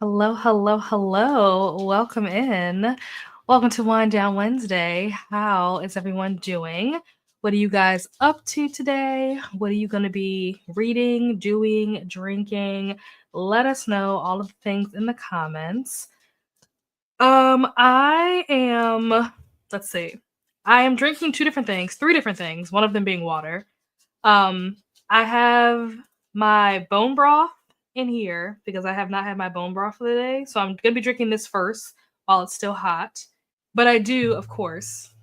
Hello, hello, hello. Welcome in. Welcome to Wind Down Wednesday. How is everyone doing? What are you guys up to today? What are you going to be reading, doing, drinking? Let us know all of the things in the comments. I am, let's see. I am drinking three different things, one of them being water. Um, I have my bone broth in here because I have not had my bone broth for the day. So I'm gonna be drinking this first while it's still hot. But I do, of course,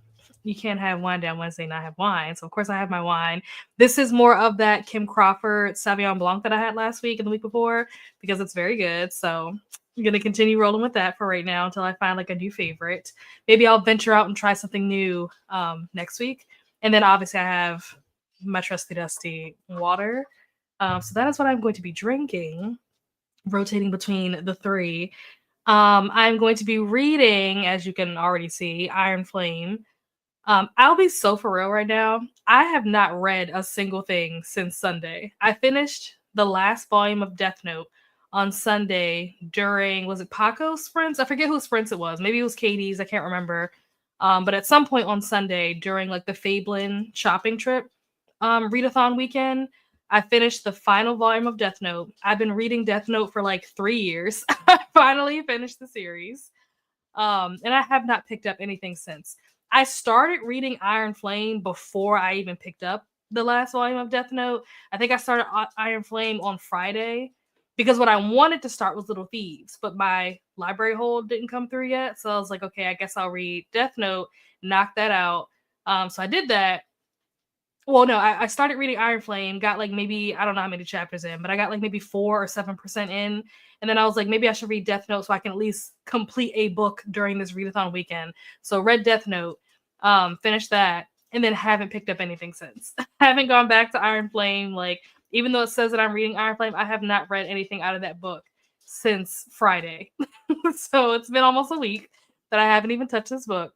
you can't have wine down Wednesday and not have wine. So of course I have my wine. This is more of that Kim Crawford Sauvignon Blanc that I had last week and the week before because it's very good. So I'm gonna continue rolling with that for right now until I find like a new favorite. Maybe I'll venture out and try something new next week. And then obviously I have my trusty dusty water. So that is what I'm going to be drinking, rotating between the three. I'm going to be reading, as you can already see, Iron Flame. I'll be so for real right now. I have not read a single thing since Sunday. I finished the last volume of Death Note on Sunday during, was it Paco's sprints? I forget whose sprints it was. Maybe it was Katie's. I can't remember. But at some point on Sunday during like the Fablin shopping trip, readathon weekend, I finished the final volume of Death Note. I've been reading Death Note for like 3 years. I finally finished the series. And I have not picked up anything since. I started reading Iron Flame before I even picked up the last volume of Death Note. I think I started Iron Flame on Friday because what I wanted to start was Little Thieves, but my library hold didn't come through yet. So I was like, okay, I guess I'll read Death Note, knock that out. So I did that. Well, no, I started reading Iron Flame, got like maybe, I don't know how many chapters in, but I got like maybe 4 or 7% in. And then I was like, maybe I should read Death Note so I can at least complete a book during this readathon weekend. So read Death Note, finished that, and then haven't picked up anything since. Haven't gone back to Iron Flame. Like, even though it says that I'm reading Iron Flame, I have not read anything out of that book since Friday. So it's been almost a week that I haven't even touched this book.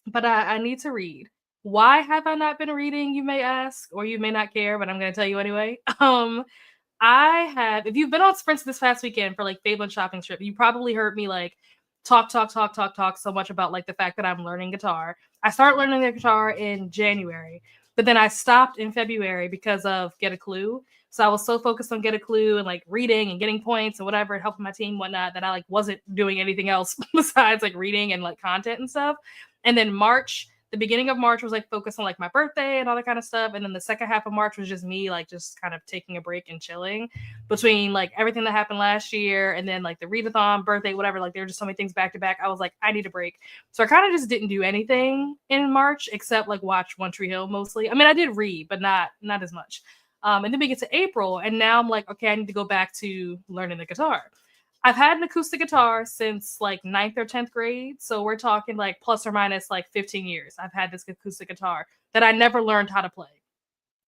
But I need to read. Why have I not been reading, you may ask, or you may not care, but I'm going to tell you anyway. I have, if you've been on sprints this past weekend for like Fable and shopping trip, you probably heard me like talk so much about like the fact that I'm learning guitar. I started learning the guitar in January, but then I stopped in February because of Get a Clue. So I was so focused on Get a Clue and like reading and getting points and whatever and helping my team, whatnot, that I like wasn't doing anything else besides like reading and like content and stuff. And then March, the beginning of March was like focused on like my birthday and all that kind of stuff. And then the second half of March was just me like just kind of taking a break and chilling between like everything that happened last year and then like the readathon, birthday, whatever. Like there were just so many things back to back. I was like, I need a break. So I kind of just didn't do anything in March except like watch One Tree Hill mostly. I mean, I did read, but not as much. And then we get to April, and now I'm like, okay, I need to go back to learning the guitar. I've had an acoustic guitar since like 9th or 10th grade. So we're talking like plus or minus like 15 years. I've had this acoustic guitar that I never learned how to play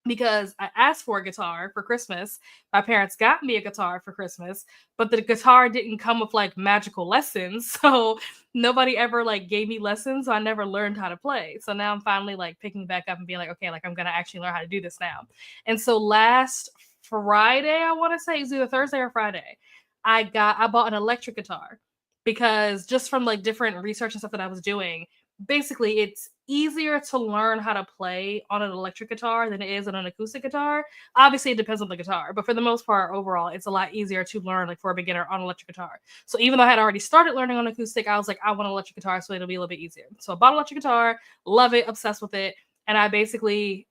because I asked for a guitar for Christmas. My parents got me a guitar for Christmas, but the guitar didn't come with like magical lessons. So nobody ever like gave me lessons. So I never learned how to play. So now I'm finally like picking back up and being like, okay, like I'm going to actually learn how to do this now. And so last Friday, I want to say it was either Thursday or Friday, I bought an electric guitar because just from like different research and stuff that I was doing, basically it's easier to learn how to play on an electric guitar than it is on an acoustic guitar. Obviously, it depends on the guitar, but for the most part, overall, it's a lot easier to learn like for a beginner on electric guitar. So even though I had already started learning on acoustic, I was like, I want an electric guitar, so it'll be a little bit easier. So I bought an electric guitar, love it, obsessed with it, and I basically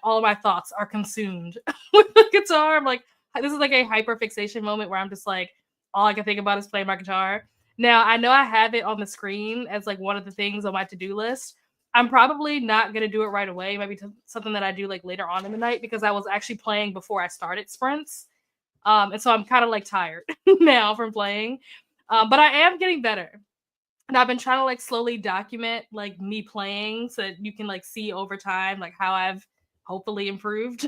all of my thoughts are consumed with the guitar. I'm like, this is like a hyper fixation moment where I'm just like, all I can think about is playing my guitar. Now, I know I have it on the screen as like one of the things on my to-do list. I'm probably not going to do it right away. Maybe something that I do like later on in the night because I was actually playing before I started sprints. And so I'm kind of like tired now from playing. But I am getting better. And I've been trying to like slowly document like me playing so that you can like see over time like how I've hopefully improved.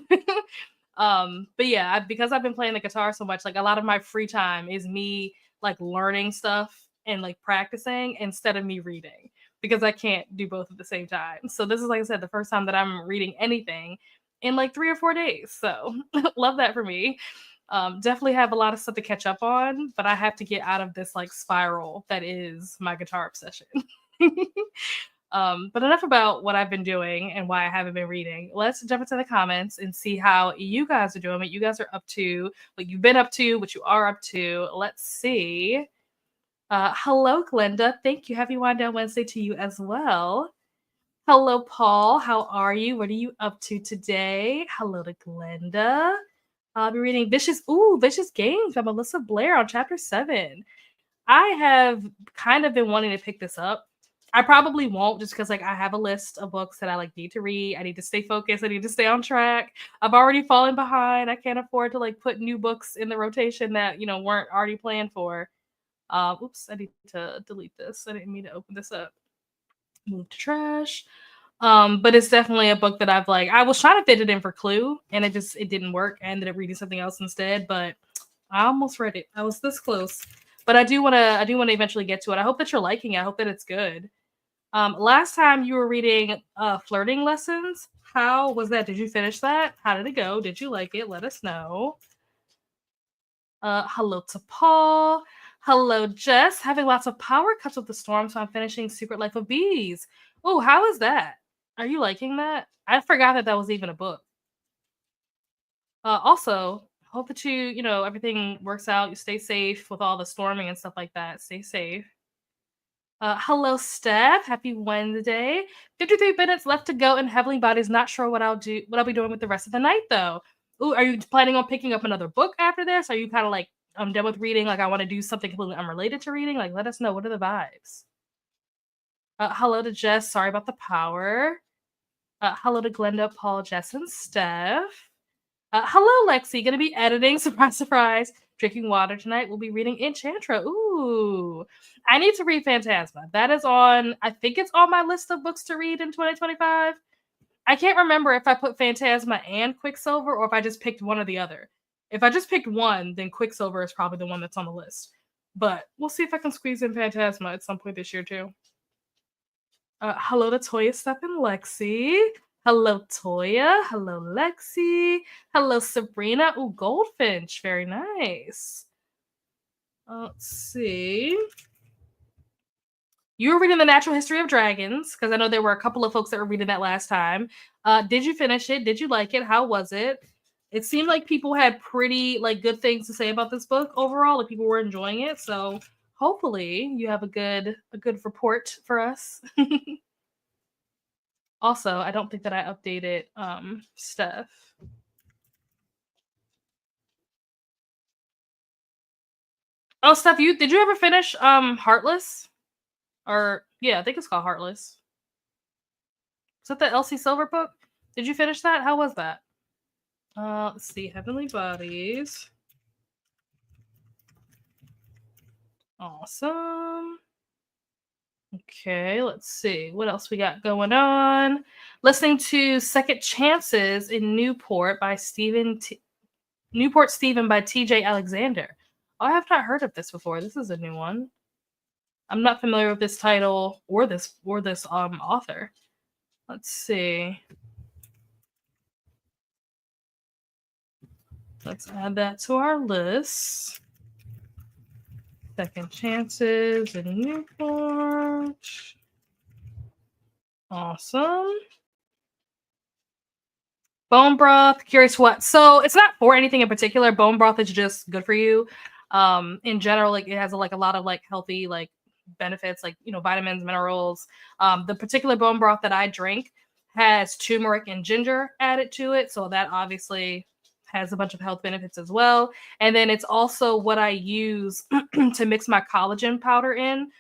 But yeah, because I've been playing the guitar so much, like a lot of my free time is me like learning stuff and like practicing instead of me reading because I can't do both at the same time. So this is, like I said, the first time that I'm reading anything in like 3 or 4 days. So love that for me. Definitely have a lot of stuff to catch up on, but I have to get out of this like spiral that is my guitar obsession. But enough about what I've been doing and why I haven't been reading. Let's jump into the comments and see how you guys are doing, what you guys are up to, what you've been up to, what you are up to. Let's see. Hello, Glenda. Thank you. Happy Wind Down Wednesday to you as well. Hello, Paul. How are you? What are you up to today? Hello to Glenda. I'll be reading Vicious Games by Melissa Blair on chapter 7. I have kind of been wanting to pick this up. I probably won't just because like I have a list of books that I like need to read. I need to stay focused. I need to stay on track. I've already fallen behind. I can't afford to like put new books in the rotation that weren't already planned for. Oops, I need to delete this. I didn't mean to open this up. Move to trash. But it's definitely a book that I was trying to fit it in for Clue and it didn't work. I ended up reading something else instead, but I almost read it. I was this close. But I do wanna eventually get to it. I hope that you're liking it. I hope that it's good. Last time you were reading Flirting Lessons. How was that? Did you finish that? How did it go? Did you like it? Let us know. Hello to Paul. Hello, Jess. Having lots of power cuts with the storm, so I'm finishing Secret Life of Bees. Oh, how is that? Are you liking that? I forgot that was even a book. Also, hope that everything works out. You stay safe with all the storming and stuff like that. Stay safe. Hello, Steph. Happy Wednesday. 53 minutes left to go in Heavenly Bodies. Not sure what I'll be doing with the rest of the night, though. Ooh, are you planning on picking up another book after this? Are you kind of like, I'm done with reading, like I want to do something completely unrelated to reading? Like, let us know. What are the vibes? Hello to Jess. Sorry about the power. Hello to Glenda, Paul, Jess, and Steph. Hello, Lexi. Gonna be editing. Surprise, surprise. Drinking water tonight. We'll be reading Enchantra. Ooh. I need to read Phantasma. That is I think it's on my list of books to read in 2025. I can't remember if I put Phantasma and Quicksilver or if I just picked one or the other. If I just picked one, then Quicksilver is probably the one that's on the list. But we'll see if I can squeeze in Phantasma at some point this year, too. Hello to Toya, Steph, and Lexi. Hello, Toya. Hello, Lexi. Hello, Sabrina. Ooh, Goldfinch. Very nice. Let's see. You were reading The Natural History of Dragons, because I know there were a couple of folks that were reading that last time. Did you finish it? Did you like it? How was it? It seemed like people had pretty good things to say about this book overall. Like people were enjoying it. So hopefully you have a good report for us. Also, I don't think that I updated Steph. Oh, Steph, did you ever finish Heartless? Or yeah, I think it's called Heartless. Is that the Elsie Silver book? Did you finish that? How was that? Let's see, Heavenly Bodies. Awesome. Okay, let's see. What else we got going on? Listening to Second Chances in Newport by Newport Stephen by TJ Alexander. Oh, I have not heard of this before. This is a new one. I'm not familiar with this title or this author. Let's see. Let's add that to our list. Second Chances in Newport. Awesome. Bone broth, curious what. So it's not for anything in particular. Bone broth is just good for you. In general, like it has a lot of healthy benefits, vitamins, minerals. The particular bone broth that I drink has turmeric and ginger added to it, so that obviously has a bunch of health benefits as well. And then it's also what I use to mix my collagen powder in,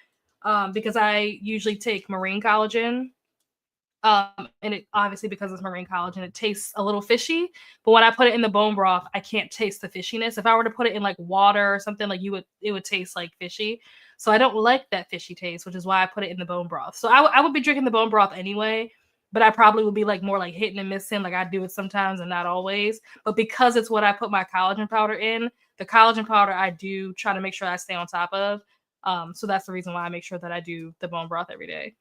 because I usually take marine collagen. And it obviously, because it's marine collagen, it tastes a little fishy. But when I put it in the bone broth, I can't taste the fishiness. If I were to put it in water or something, it would taste like fishy. So I don't like that fishy taste, which is why I put it in the bone broth. So I would be drinking the bone broth anyway, but I probably would be more hitting and missing. I do it sometimes and not always. But because it's what I put my collagen powder in, the collagen powder I do try to make sure I stay on top of. So that's the reason why I make sure that I do the bone broth every day.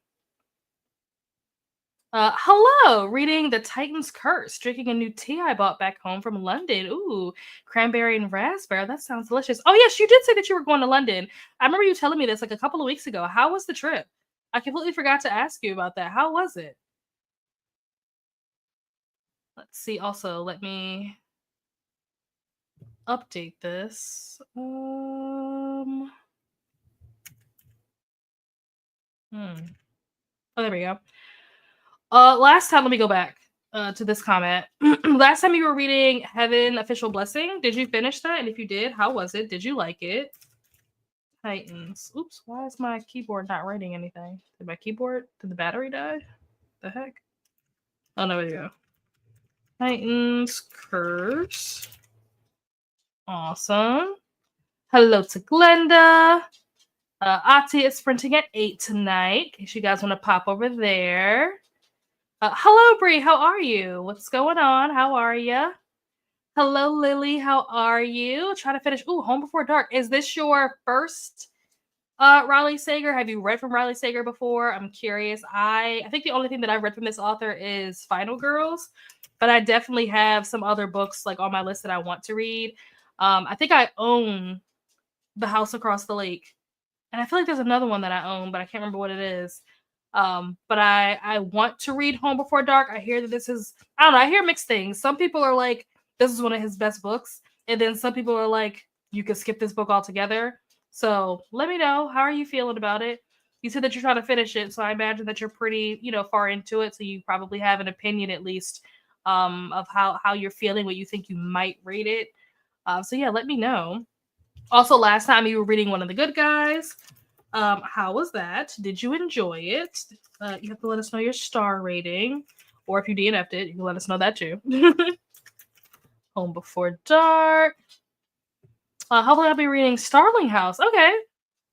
Hello, reading The Titan's Curse, drinking a new tea I bought back home from London. Ooh, cranberry and raspberry. That sounds delicious. Oh, yes, you did say that you were going to London. I remember you telling me this like a couple of weeks ago. How was the trip? I completely forgot to ask you about that. How was it? Let's see. Also, let me update this. Oh, there we go. Last time, let me go back to this comment. Last time you were reading Heaven Official Blessing, did you finish that? And if you did, how was it? Did you like it? Titans. Oops, why is my keyboard not writing anything? Did the battery die? The heck? Oh, no, there we go. Titans Curse. Awesome. Hello to Glenda. Ati is sprinting at 8 tonight, in case you guys want to pop over there. Hello, Bree. How are you? What's going on? How are you? Hello, Lily. How are you? Trying to finish. Ooh, Home Before Dark. Is this your first Riley Sager? Have you read from Riley Sager before? I'm curious. I think the only thing that I've read from this author is Final Girls, but I definitely have some other books like on my list that I want to read. I think I own The House Across the Lake, and I feel like there's another one that I own, but I can't remember what it is. But I want to read Home Before Dark. I hear that this is, I don't know, I hear mixed things. Some people are like, this is one of his best books, and then some people are like, you could skip this book altogether. So let me know, how are you feeling about it? You said that you're trying to finish it, so I imagine that you're pretty, far into it, so you probably have an opinion at least of how you're feeling, what you think you might rate it. So yeah, let me know. Also, last time you were reading One of the Good Guys. How was that? Did you enjoy it? You have to let us know your star rating, or if you DNF'd it, you can let us know that too. Home Before Dark. Hopefully, I'll be reading Starling House. Okay.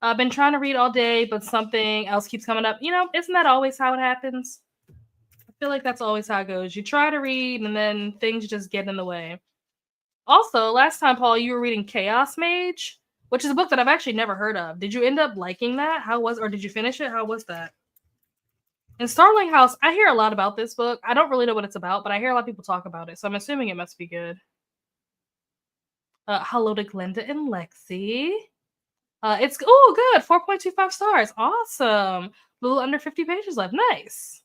I've been trying to read all day, but something else keeps coming up. Isn't that always how it happens? I feel like that's always how it goes. You try to read, and then things just get in the way. Also, last time, Paul, you were reading Chaos Mage, which is a book that I've actually never heard of. Did you end up liking that? Or did you finish it? How was that? And Starling House, I hear a lot about this book. I don't really know what it's about, but I hear a lot of people talk about it, so I'm assuming it must be good. Hello to Glenda and Lexi. It's good. 4.25 stars. Awesome. A little under 50 pages left. Nice.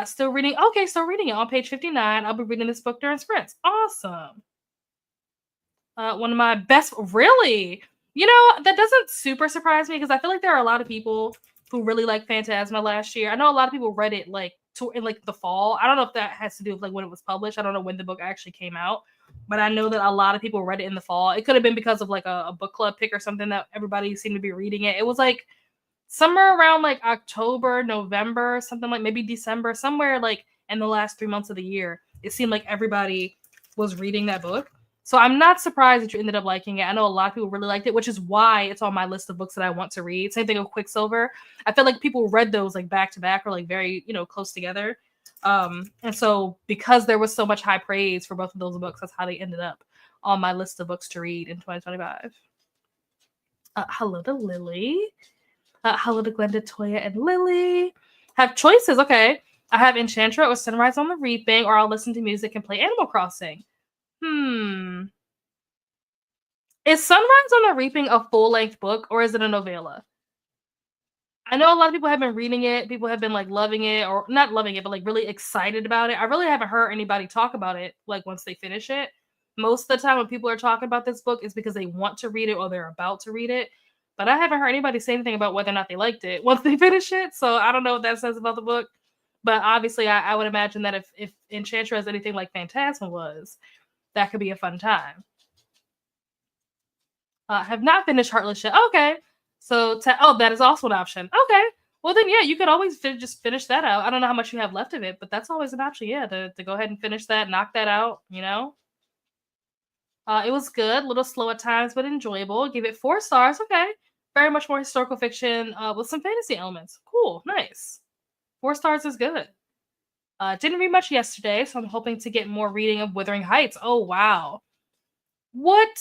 Still reading. Okay, still reading it on page 59. I'll be reading this book during sprints. Awesome. One of my best. Really? That doesn't super surprise me because I feel like there are a lot of people who really like Phantasma last year. I know a lot of people read it in the fall. I don't know if that has to do with like when it was published. I don't know when the book actually came out, but I know that a lot of people read it in the fall. It could have been because of like a book club pick or something that everybody seemed to be reading it. It was like somewhere around like October, November, something like maybe December, somewhere like in the last 3 months of the year. It seemed like everybody was reading that book. So I'm not surprised that you ended up liking it. I know a lot of people really liked it, which is why it's on my list of books that I want to read. Same thing with Quicksilver. I feel like people read those like back to back or like very, close together. And so because there was so much high praise for both of those books, that's how they ended up on my list of books to read in 2025. Hello to Lily. Hello to Glenda, Toya, and Lily. Have choices. Okay. I have Enchantra or Sunrise on the Reaping, or I'll listen to music and play Animal Crossing. Is Sunrise on the Reaping a full-length book, or is it a novella? I know a lot of people have been reading it. People have been like loving it, or not loving it, but like really excited about it. I really haven't heard anybody talk about it like once they finish it. Most of the time when people are talking about this book is because they want to read it or they're about to read it. But I haven't heard anybody say anything about whether or not they liked it once they finish it. So I don't know what that says about the book. But obviously, I would imagine that if Enchantra is anything like Phantasma was, that could be a fun time. Have not finished Heartless yet. Okay. So, that is also an option. Okay. Well, then, yeah, you could always just finish that out. I don't know how much you have left of it, but that's always an option, yeah, to go ahead and finish that, knock that out, It was good, a little slow at times, but enjoyable. Give it 4 stars. Okay. Very much more historical fiction with some fantasy elements. Cool. Nice. 4 stars is good. Didn't read much yesterday, so I'm hoping to get more reading of Wuthering Heights. Oh, wow. What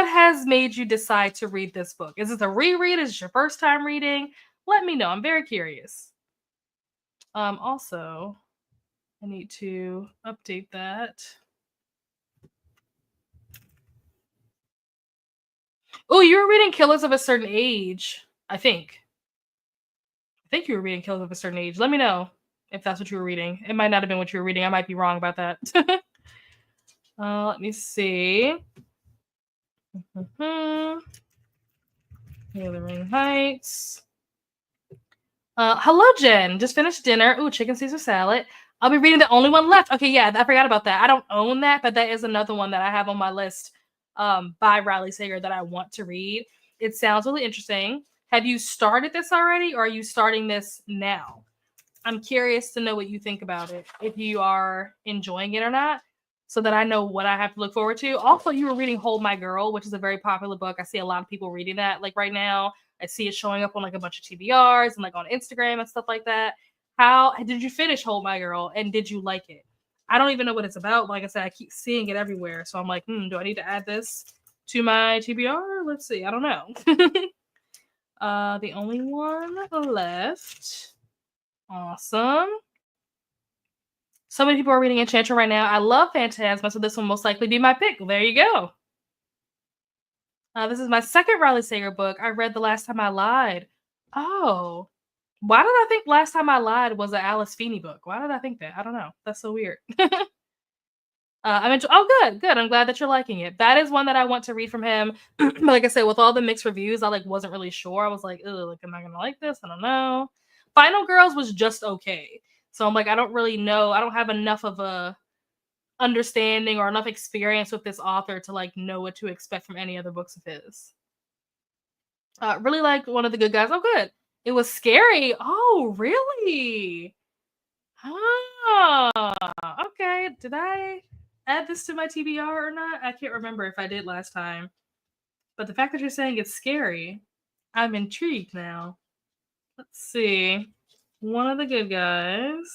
has made you decide to read this book? Is it a reread? Is it your first time reading? Let me know. I'm very curious. Also, I need to update that. Oh, you were reading Killers of a Certain Age, I think. I think you were reading Killers of a Certain Age. Let me know if that's what you were reading. It might not have been what you were reading. I might be wrong about that. Let me see. Wuthering Heights. Hello, Jen. Just finished dinner. Ooh, chicken Caesar salad. I'll be reading The Only One Left. Okay, yeah, I forgot about that. I don't own that, but that is another one that I have on my list by Riley Sager that I want to read. It sounds really interesting. Have you started this already, or are you starting this now? I'm curious to know what you think about it, if you are enjoying it or not, so that I know what I have to look forward to. Also, you were reading Hold My Girl, which is a very popular book. I see a lot of people reading that like right now. I see it showing up on like a bunch of TBRs and like on Instagram and stuff like that. How did you finish Hold My Girl, and did you like it? I don't even know what it's about. Like I said, I keep seeing it everywhere. So I'm like, do I need to add this to my TBR? Let's see. I don't know. The only one left. Awesome. So many people are reading Enchantress right now. I love Phantasma, so this will most likely be my pick. There you go. This is my second Riley Sager book. I read The Last Time I Lied. Oh. Why did I think Last Time I Lied was an Alice Feeney book? Why did I think that? I don't know. That's so weird. Oh, good. I'm glad that you're liking it. That is one that I want to read from him. Like I said, with all the mixed reviews, I wasn't really sure. I was like, ugh, am I gonna like this? I don't know. Final Girls was just okay. So I'm like, I don't really know. I don't have enough of a understanding or enough experience with this author to know what to expect from any other books of his. Really like One of the Good Guys. Oh, good. It was scary. Oh, really? Okay. Did I add this to my TBR or not? I can't remember if I did last time. But the fact that you're saying it's scary, I'm intrigued now. Let's see. One of the Good Guys.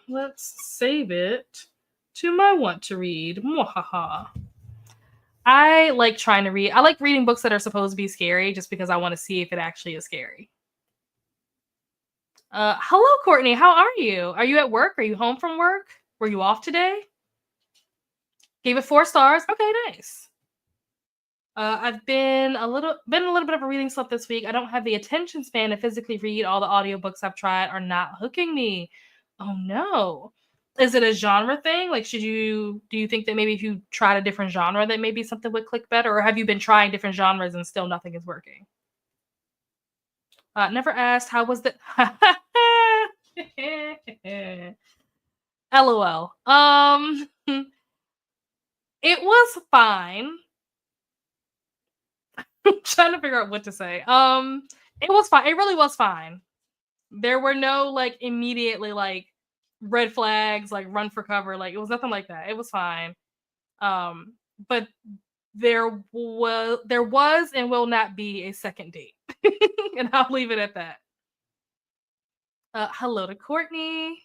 Let's save it to my want to read. Mwahaha. I like trying to read. I like reading books that are supposed to be scary just because I want to see if it actually is scary. Hello, Courtney. How are you? Are you at work? Are you home from work? Were you off today? Gave it 4 stars. Okay, nice. I've been a little bit of a reading slump this week. I don't have the attention span to physically read. All the audiobooks I've tried are not hooking me. Oh no. Is it a genre thing? Do you think that maybe if you tried a different genre that maybe something would click better? Or have you been trying different genres and still nothing is working? Never asked how was the LOL. It was fine. I'm trying to figure out what to say. It was fine. It really was fine. There were no immediately red flags, run for cover. It was nothing like that. It was fine. But there was and will not be a second date. And I'll leave it at that. Hello to Courtney.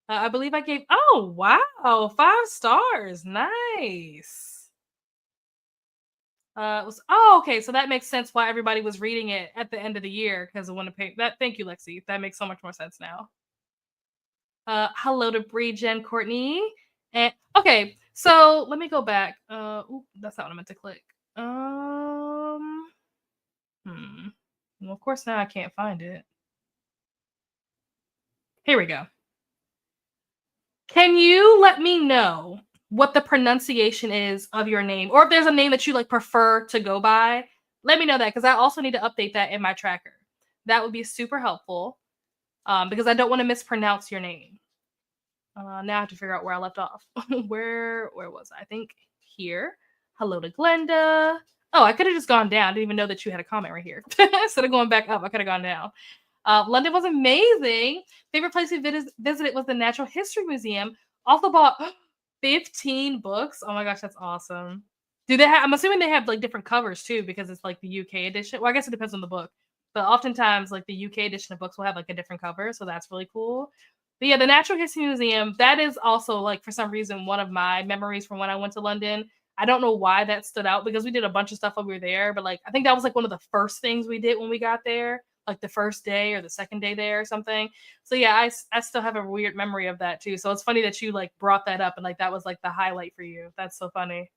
I believe I gave, oh wow, 5 stars. Nice. Okay, so that makes sense why everybody was reading it at the end of the year because of when to pay that. Thank you, Lexi. That makes so much more sense now. Hello to Bree, Jen, Courtney, and okay. So let me go back. That's not what I meant to click. Well, of course now I can't find it. Here we go. Can you let me know what the pronunciation is of your name, or if there's a name that you prefer to go by? Let me know that because I also need to update that in my tracker. That would be super helpful because I don't want to mispronounce your name. Now I have to figure out where I left off. Where was I? I think here. Hello to Glenda. Oh, I could have just gone down. I didn't even know that you had a comment right here. Instead of going back up, I could have gone down. London was amazing. Favorite place we visited was the Natural History Museum. Also bought 15 books. Oh my gosh, that's awesome. Do they have? I'm assuming they have different covers too because it's the UK edition. Well, I guess it depends on the book, but oftentimes the UK edition of books will have a different cover, so that's really cool. But yeah, the Natural History Museum, that is also for some reason one of my memories from when I went to London. I don't know why that stood out because we did a bunch of stuff while we were there, but like I think that was like one of the first things we did when we got there, like the first day or the second day there or something. So yeah, I still have a weird memory of that too. So it's funny that you like brought that up and like that was like the highlight for you. That's so funny.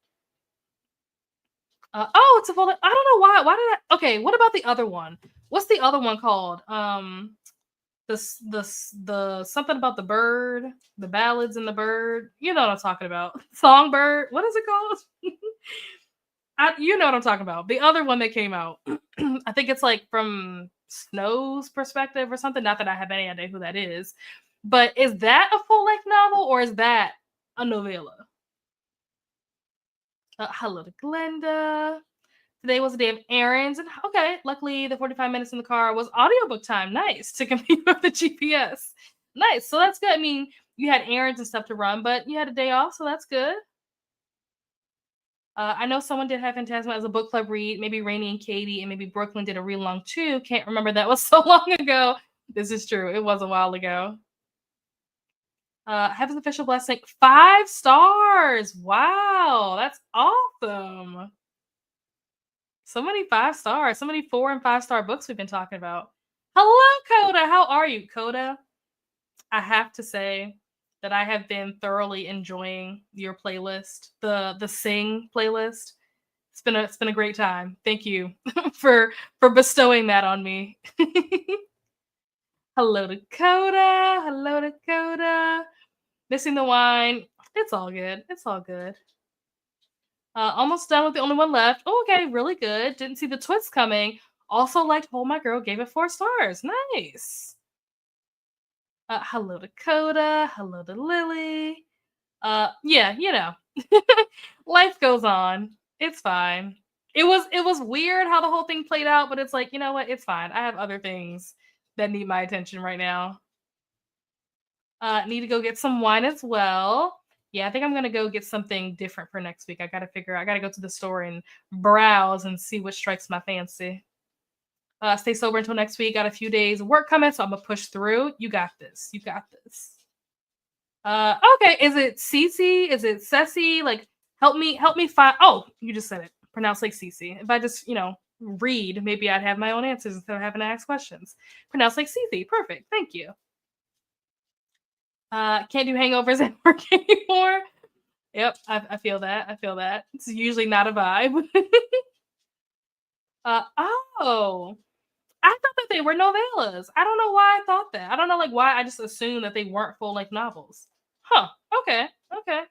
Oh, it's a full. I don't know why. Why did I? Okay, what about the other one? What's the other one called? The something about the bird, the ballads and the bird. You know what I'm talking about. Songbird. What is it called? You know what I'm talking about. The other one that came out. I think it's like from Snow's perspective or something. Not that I have any idea who that is. But is that a full length novel or is that a novella? Hello to Glenda. Today was a day of errands, and okay, luckily the 45 minutes in the car was audiobook time. Nice to compete with the GPS. Nice, so that's good. I mean, you had errands and stuff to run, but you had a day off, so that's good. I know someone did have Phantasma as a book club read. Maybe Rainey and Katie, and maybe Brooklyn did a read along too. Can't remember. That was so long ago. This is true. It was a while ago. Heaven's official blessing, 5 stars. Wow, that's awesome. So many 5 stars, so many 4 and 5 star books we've been talking about. Hello, Coda. How are you, Coda? I have to say that I have been thoroughly enjoying your playlist, the Sing playlist. It's been a great time. Thank you for bestowing that on me. Hello, Dakota. Hello, Dakota. Missing the wine. It's all good. It's all good. Almost done with the only one left. Oh, okay, really good. Didn't see the twist coming. Also liked Hold My Girl, gave it 4 stars. Nice. Hello Dakota. Hello to Lily. Yeah, life goes on. It's fine. It was weird how the whole thing played out, but it's like, you know what? It's fine. I have other things that need my attention right now. Need to go get some wine as well. Yeah, I think I'm gonna go get something different for next week. I gotta go to the store and browse and see what strikes my fancy. Stay sober until next week. Got a few days of work coming, so I'm gonna push through. You got this. You got this. Okay. Is it Cece? Is it Ceci? Like, help me find. Oh, you just said it. Pronounced like Cece. If I just, read, maybe I'd have my own answers instead of having to ask questions. Pronounced like Cece. Perfect. Thank you. Can't do hangovers at work anymore. Yep, I feel that. I feel that. It's usually not a vibe. Oh, I thought that they were novellas. I don't know why I thought that. I don't know, like, why I just assumed that they weren't full length novels. Huh. Okay. Okay.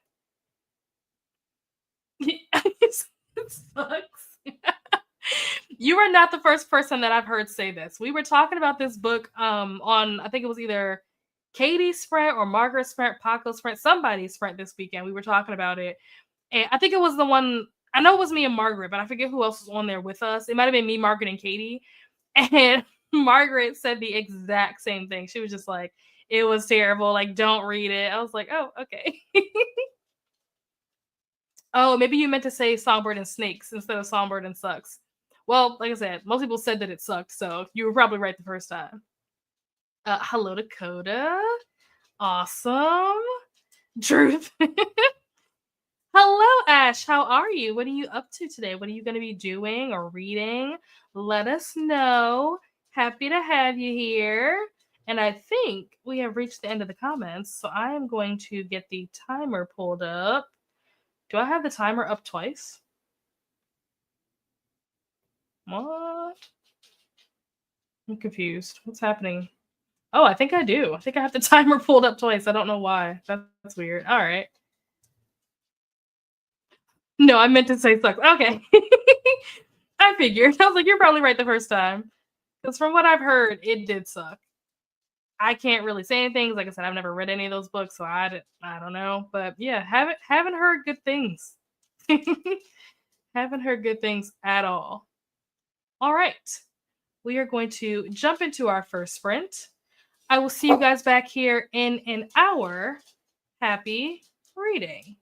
It sucks. You are not the first person that I've heard say this. We were talking about this book on, I think it was either Katie's Sprint or Margaret's Sprint, Paco's Sprint, somebody's Sprint this weekend. We were talking about it. And I think it was the one, I know it was me and Margaret, but I forget who else was on there with us. It might have been me, Margaret, and Katie. And Margaret said the exact same thing. She was just like, it was terrible. Like, don't read it. I was like, oh, okay. Oh, maybe you meant to say Songbird and Snakes instead of Songbird and Sucks. Well, like I said, most people said that it sucked, so you were probably right the first time. Hello, Dakota. Awesome. Truth. Hello, Ash. How are you? What are you up to today? What are you going to be doing or reading? Let us know. Happy to have you here. And I think we have reached the end of the comments, so I am going to get the timer pulled up. Do I have the timer up twice? What? I'm confused. What's happening? Oh, I think I do. I think I have the timer pulled up twice. I don't know why. That's weird. All right. No, I meant to say sucks. Okay. I figured. I was like, you're probably right the first time. Because from what I've heard, it did suck. I can't really say anything. Like I said, I've never read any of those books, so I don't know. But yeah, haven't heard good things. Haven't heard good things at all. All right. We are going to jump into our first sprint. I will see you guys back here in an hour. Happy reading.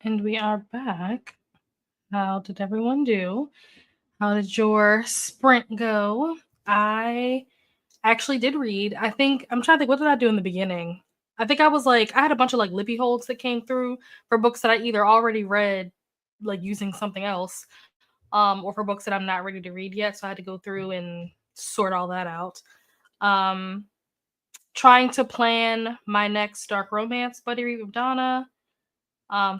And we are back. How did everyone do? How did your sprint go? I actually did read. I think I'm trying to think, what did I do in the beginning? I think I was like, I had a bunch of like lippy holds that came through for books that I either already read, like using something else, or for books that I'm not ready to read yet. So I had to go through and sort all that out. Um, Trying to plan my next dark romance buddy read with Donna.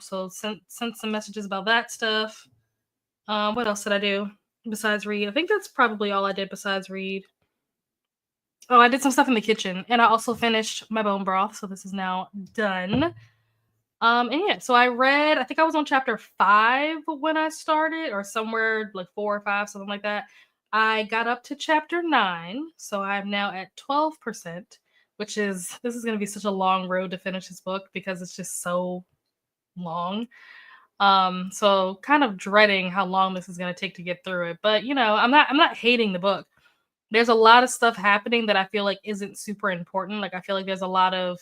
So sent some messages about that stuff. What else did I do besides read? I think that's probably all I did besides read. Oh, I did some stuff in the kitchen, and I also finished my bone broth, so this is now done. And yeah, so I read. I think I was on chapter 5 when I started, or somewhere like 4 or 5, something like that. I got up to chapter 9, so I'm now at 12%, which is this is going to be such a long road to finish this book because it's just so long. So kind of dreading how long this is going to take to get through it. But I'm not hating the book. There's a lot of stuff happening that I feel like isn't super important. Like I feel like there's a lot of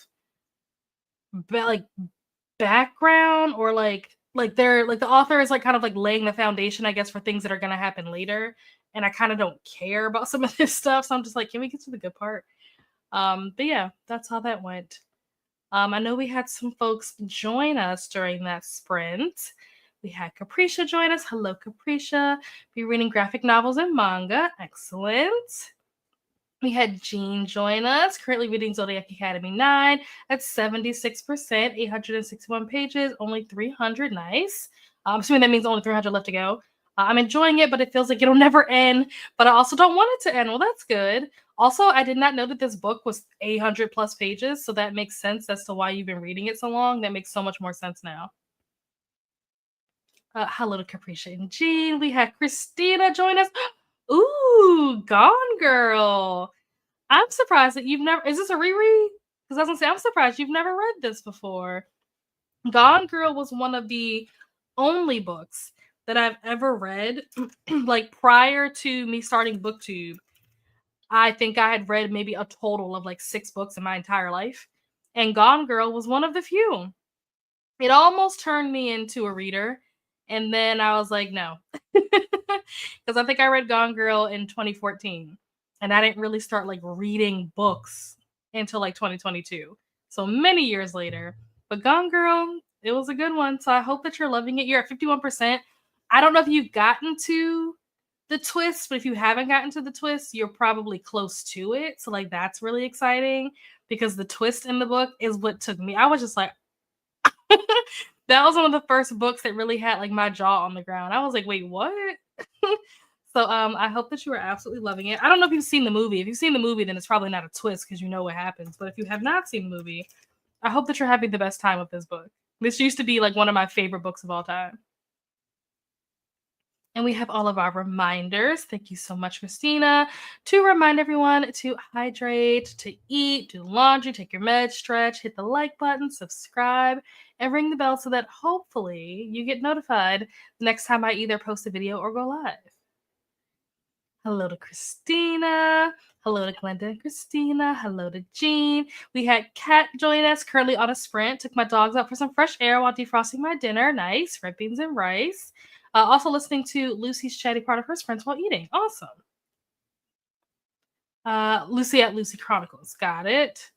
like background, or like they're like the author is like kind of like laying the foundation, I guess, for things that are going to happen later. And I kind of don't care about some of this stuff. So I'm just like, can we get to the good part? But yeah, that's how that went. I know we had some folks join us during that sprint. We had Capricia join us. Hello, Capricia. Be reading graphic novels and manga. Excellent. We had Jean join us, currently reading Zodiac Academy 9 at 76%, 861 pages, only 300. Nice. I'm assuming that means only 300 left to go. I'm enjoying it, but it feels like it'll never end. But I also don't want it to end. Well, that's good. Also, I did not know that this book was 800 plus pages, so that makes sense as to why you've been reading it so long. That makes so much more sense now. Hello to Capricia and Jean. We had Christina join us. Ooh, Gone Girl. I'm surprised that you've never. Is this a reread? Because I was gonna say, I'm surprised you've never read this before. Gone Girl was one of the only books that I've ever read, like prior to me starting BookTube. I think I had read maybe a total of like 6 books in my entire life, and Gone Girl was one of the few. It almost turned me into a reader, and then I was like, no, because I think I read Gone Girl in 2014, and I didn't really start like reading books until like 2022. So many years later. But Gone Girl, it was a good one. So I hope that you're loving it. You're at 51%. I don't know if you've gotten to the twist, but if you haven't gotten to the twist, you're probably close to it. So like that's really exciting because the twist in the book is what took me. I was just like, that was one of the first books that really had like my jaw on the ground. I was like, wait, what? So I hope that you are absolutely loving it. I don't know if you've seen the movie. If you've seen the movie, then it's probably not a twist because you know what happens. But if you have not seen the movie, I hope that you're having the best time with this book. This used to be like one of my favorite books of all time. And we have all of our reminders. Thank you so much, Christina. To remind everyone to hydrate, to eat, do laundry, take your meds, stretch, hit the like button, subscribe, and ring the bell so that hopefully you get notified the next time I either post a video or go live. Hello to Christina. Hello to Glenda and Christina. Hello to Jean. We had Kat join us, currently on a sprint. Took my dogs out for some fresh air while defrosting my dinner. Nice. Red beans and rice. Also listening to Lucy's chatty part of her sprints while eating. Awesome. Lucy at Lucy Chronicles. Got it.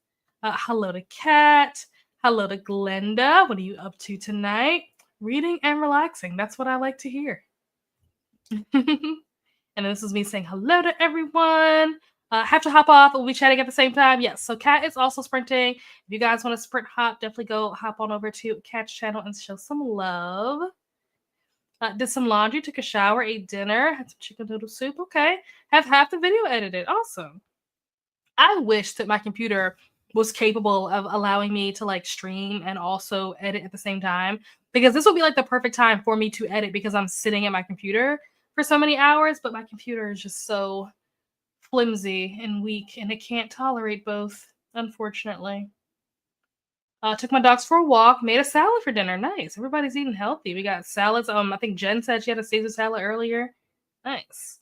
Hello to Kat. Hello to Glenda. What are you up to tonight? Reading and relaxing. That's what I like to hear. And this is me saying hello to everyone. Have to hop off. We'll be chatting at the same time. Yes, so Kat is also sprinting. If you guys want to sprint hop, definitely go hop on over to Kat's channel and show some love. Did some laundry, took a shower, ate dinner, had some chicken noodle soup. Okay. Have half the video edited. Awesome. I wish that my computer was capable of allowing me to like stream and also edit at the same time, because this would be like the perfect time for me to edit because I'm sitting at my computer for so many hours, but my computer is just so flimsy and weak and it can't tolerate both, unfortunately. Took my dogs for a walk, made a salad for dinner. Nice. Everybody's eating healthy. We got salads. I think Jen said she had a Caesar salad earlier. Nice.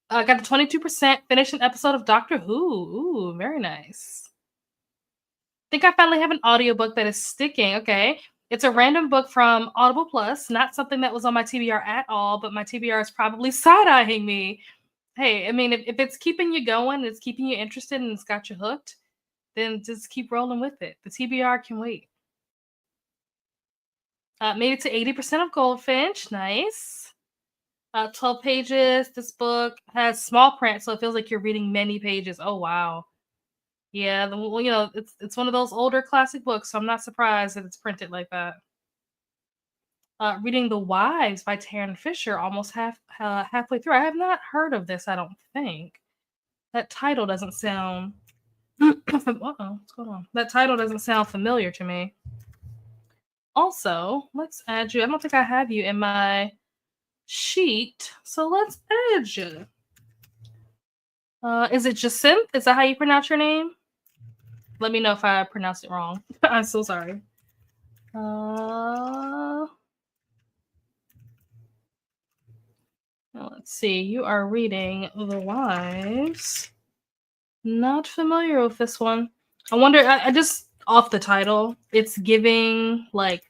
Got the 22%, finished an episode of Doctor Who. Ooh, very nice. Think I finally have an audiobook that is sticking. Okay. It's a random book from Audible Plus, not something that was on my TBR at all, but my TBR is probably side-eyeing me. Hey, I mean, if it's keeping you going, it's keeping you interested, and it's got you hooked, then just keep rolling with it. The TBR can wait. Made it to 80% of Goldfinch. Nice. 12 pages. This book has small print, so it feels like you're reading many pages. Oh, wow. Yeah, well, it's one of those older classic books, so I'm not surprised that it's printed like that. Reading The Wives by Taryn Fisher, almost halfway through. I have not heard of this, I don't think. That title doesn't sound. Uh-oh, what's going on? That title doesn't sound familiar to me. Also, let's add you. I don't think I have you in my sheet, so let's add you. Is it Jacinth? Is that how you pronounce your name? Let me know if I pronounced it wrong. I'm so sorry. Let's see. You are reading The Wives. Not familiar with this one. I wonder. I just off the title, it's giving like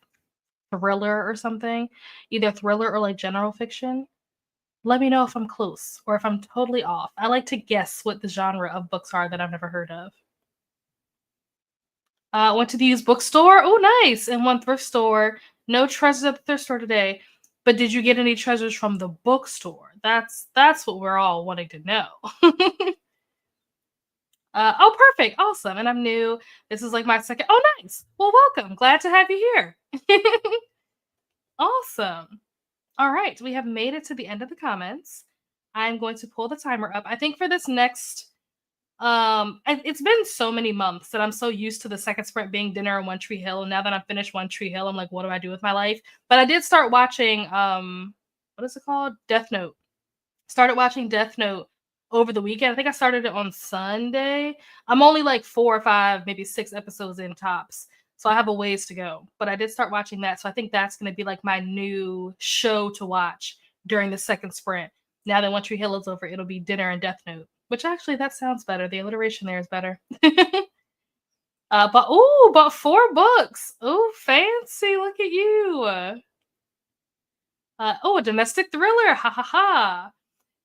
thriller or something, either thriller or like general fiction. Let me know if I'm close or if I'm totally off. I like to guess what the genre of books are that I've never heard of. Went to the used bookstore. Oh, nice. And one thrift store. No treasures at the thrift store today. But did you get any treasures from the bookstore? That's what we're all wanting to know. Oh, perfect. Awesome. And I'm new. This is like my second. Oh, nice. Well, welcome. Glad to have you here. Awesome. All right. We have made it to the end of the comments. I'm going to pull the timer up. I think for this next it's been so many months that I'm so used to the second sprint being dinner and One Tree Hill, and now that I've finished One Tree Hill, I'm like, what do I do with my life? But I did start watching what is it called? Death Note. Started watching Death Note over the weekend. I think I started it on Sunday. I'm only like 4 or 5, maybe 6 episodes in tops. So I have a ways to go. But I did start watching that. So I think that's going to be like my new show to watch during the second sprint. Now that One Tree Hill is over, it'll be dinner and Death Note. Which actually that sounds better. The alliteration there is better. But 4 books. Oh, fancy. Look at you. A domestic thriller. Ha ha ha.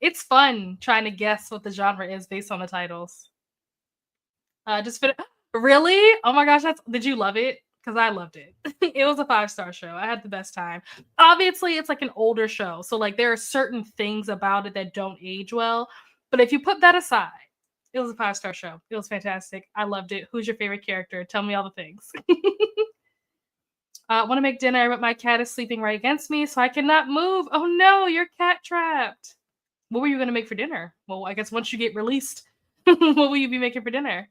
It's fun trying to guess what the genre is based on the titles. Really? Oh my gosh, did you love it? Because I loved it. It was a 5-star show. I had the best time. Obviously, it's like an older show. So like there are certain things about it that don't age well. But if you put that aside, it was a 5-star show. It was fantastic. I loved it. Who's your favorite character? Tell me all the things. Want to make dinner, but my cat is sleeping right against me, so I cannot move. Oh no, you're cat trapped. What were you going to make for dinner? Well, I guess once you get released, what will you be making for dinner?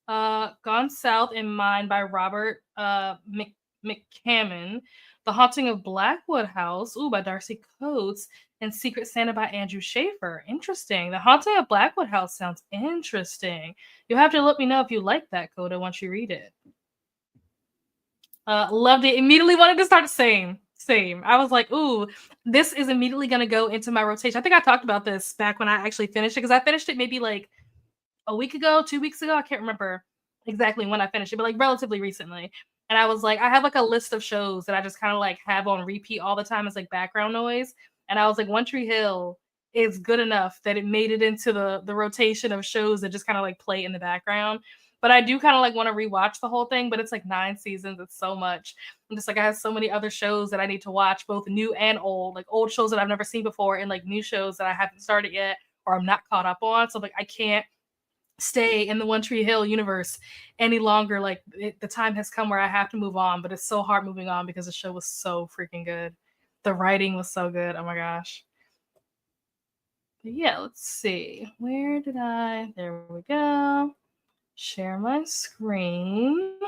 Gone South in Mind by Robert McCammon. The Haunting of Blackwood House, by Darcy Coates, and Secret Santa by Andrew Schaefer. Interesting. The Haunting of Blackwood House sounds interesting. You'll have to let me know if you like that, Coda, once you read it. Loved it. Immediately wanted to start. Same. I was like, ooh, this is immediately going to go into my rotation. I think I talked about this back when I actually finished it, because I finished it maybe like a week ago, 2 weeks ago. I can't remember exactly when I finished it, but like relatively recently. And I was like, I have like a list of shows that I just kind of like have on repeat all the time as like background noise. And I was like, One Tree Hill is good enough that it made it into the rotation of shows that just kind of like play in the background. But I do kind of like want to rewatch the whole thing, but it's like 9 seasons. It's so much. I'm just like, I have so many other shows that I need to watch, both new and old, like old shows that I've never seen before and like new shows that I haven't started yet or I'm not caught up on. So like, I can't stay in the One Tree Hill universe any longer. Like the time has come where I have to move on, but it's so hard moving on because the show was so freaking good. The writing was so good. Oh my gosh. But yeah, let's see. Where did there we go. Share my screen.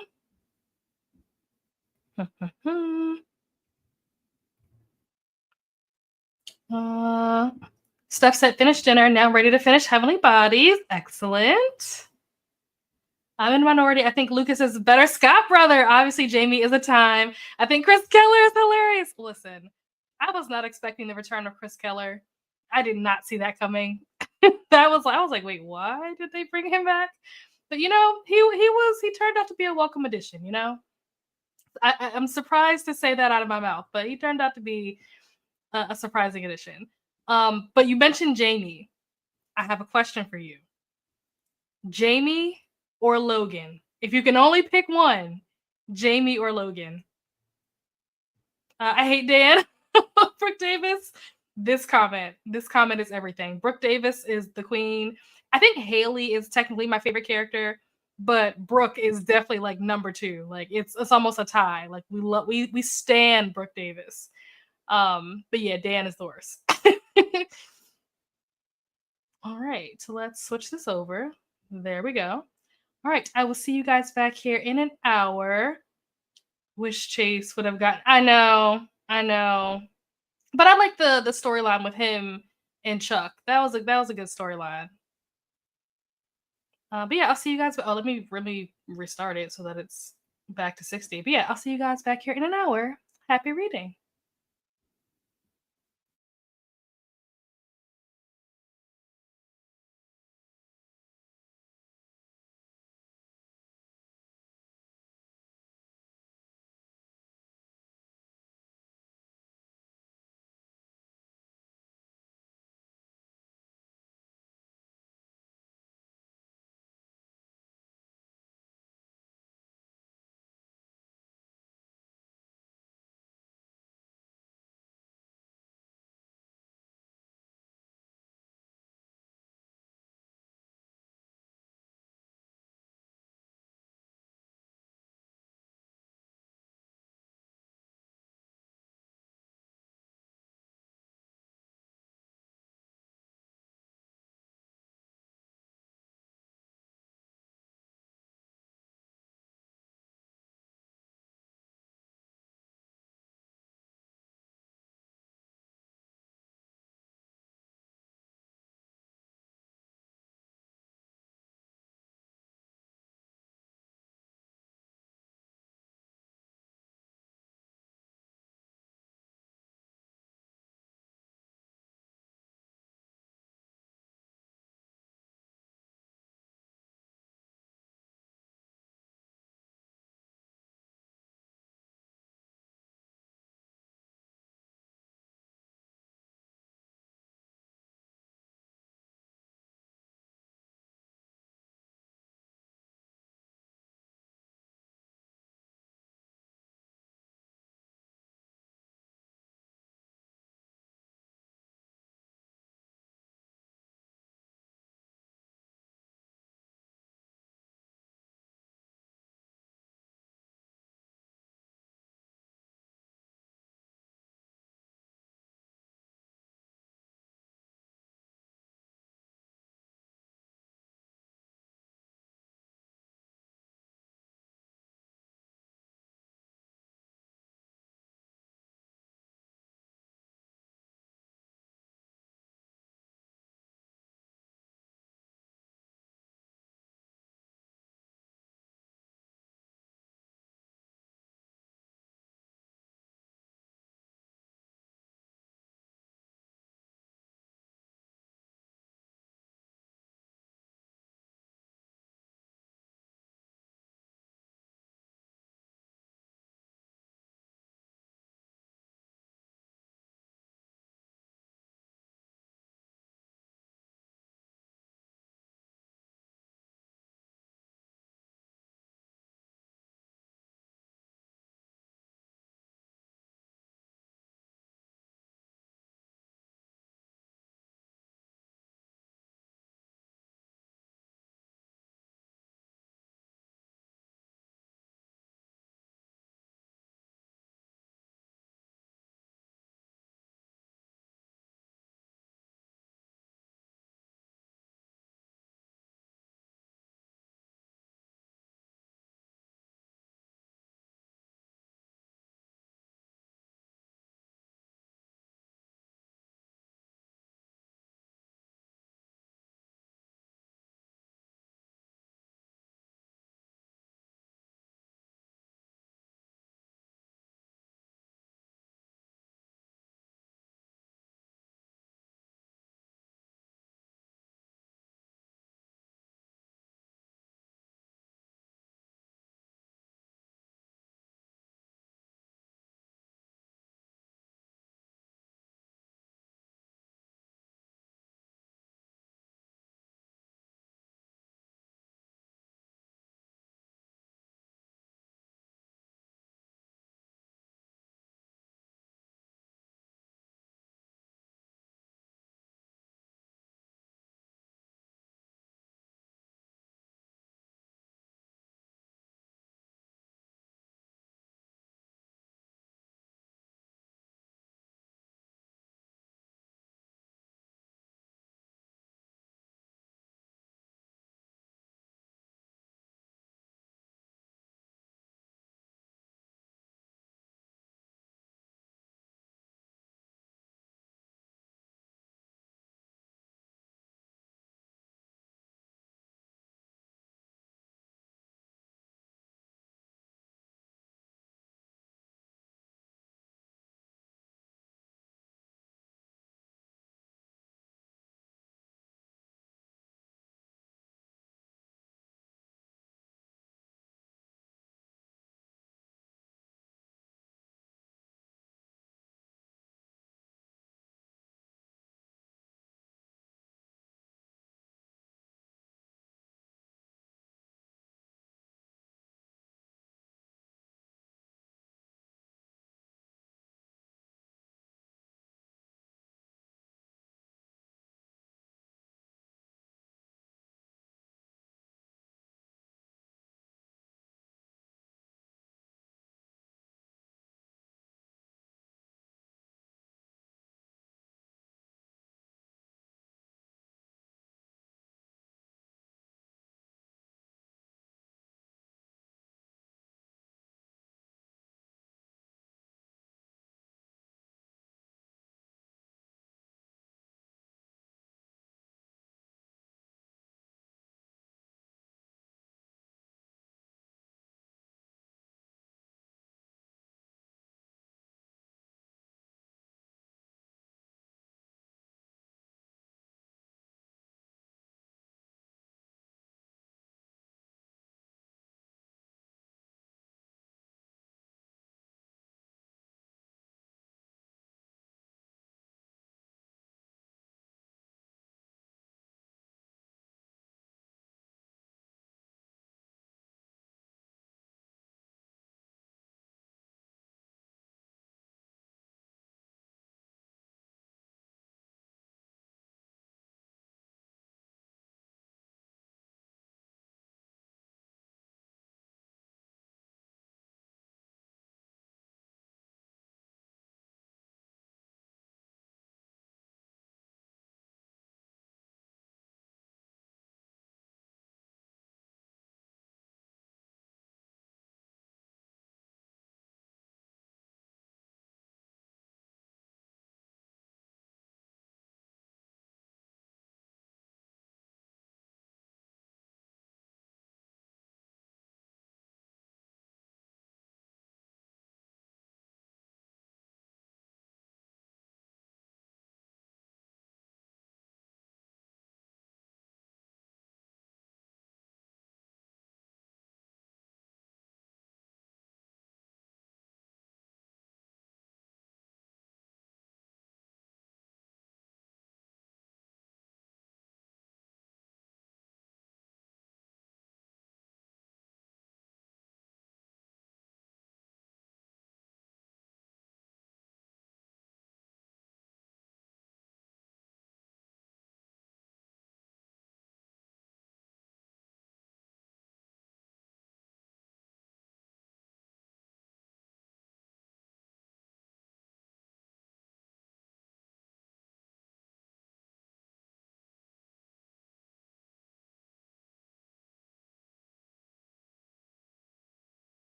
Steph said, finished dinner, now ready to finish Heavenly Bodies. Excellent. I'm in minority. I think Lucas is a better Scott brother. Obviously, Jamie is a time. I think Chris Keller is hilarious. Listen, I was not expecting the return of Chris Keller. I did not see that coming. I was like, wait, why did they bring him back? But he turned out to be a welcome addition, I'm surprised to say that out of my mouth, but he turned out to be a surprising addition. But you mentioned Jamie. I have a question for you. Jamie or Logan? If you can only pick one, Jamie or Logan? I hate Dan. Brooke Davis. This comment is everything. Brooke Davis is the queen. I think Haley is technically my favorite character, but Brooke is definitely like number two. Like it's almost a tie. Like we stand Brooke Davis. But yeah, Dan is the worst. All right, so let's switch this over. There we go. All right, I will see you guys back here in an hour. Wish Chase would have gotten. I know. But I like the storyline with him and Chuck. That was a good storyline. But yeah, I'll see you guys. Oh, let me restart it so that it's back to 60. But yeah, I'll see you guys back here in an hour. Happy reading.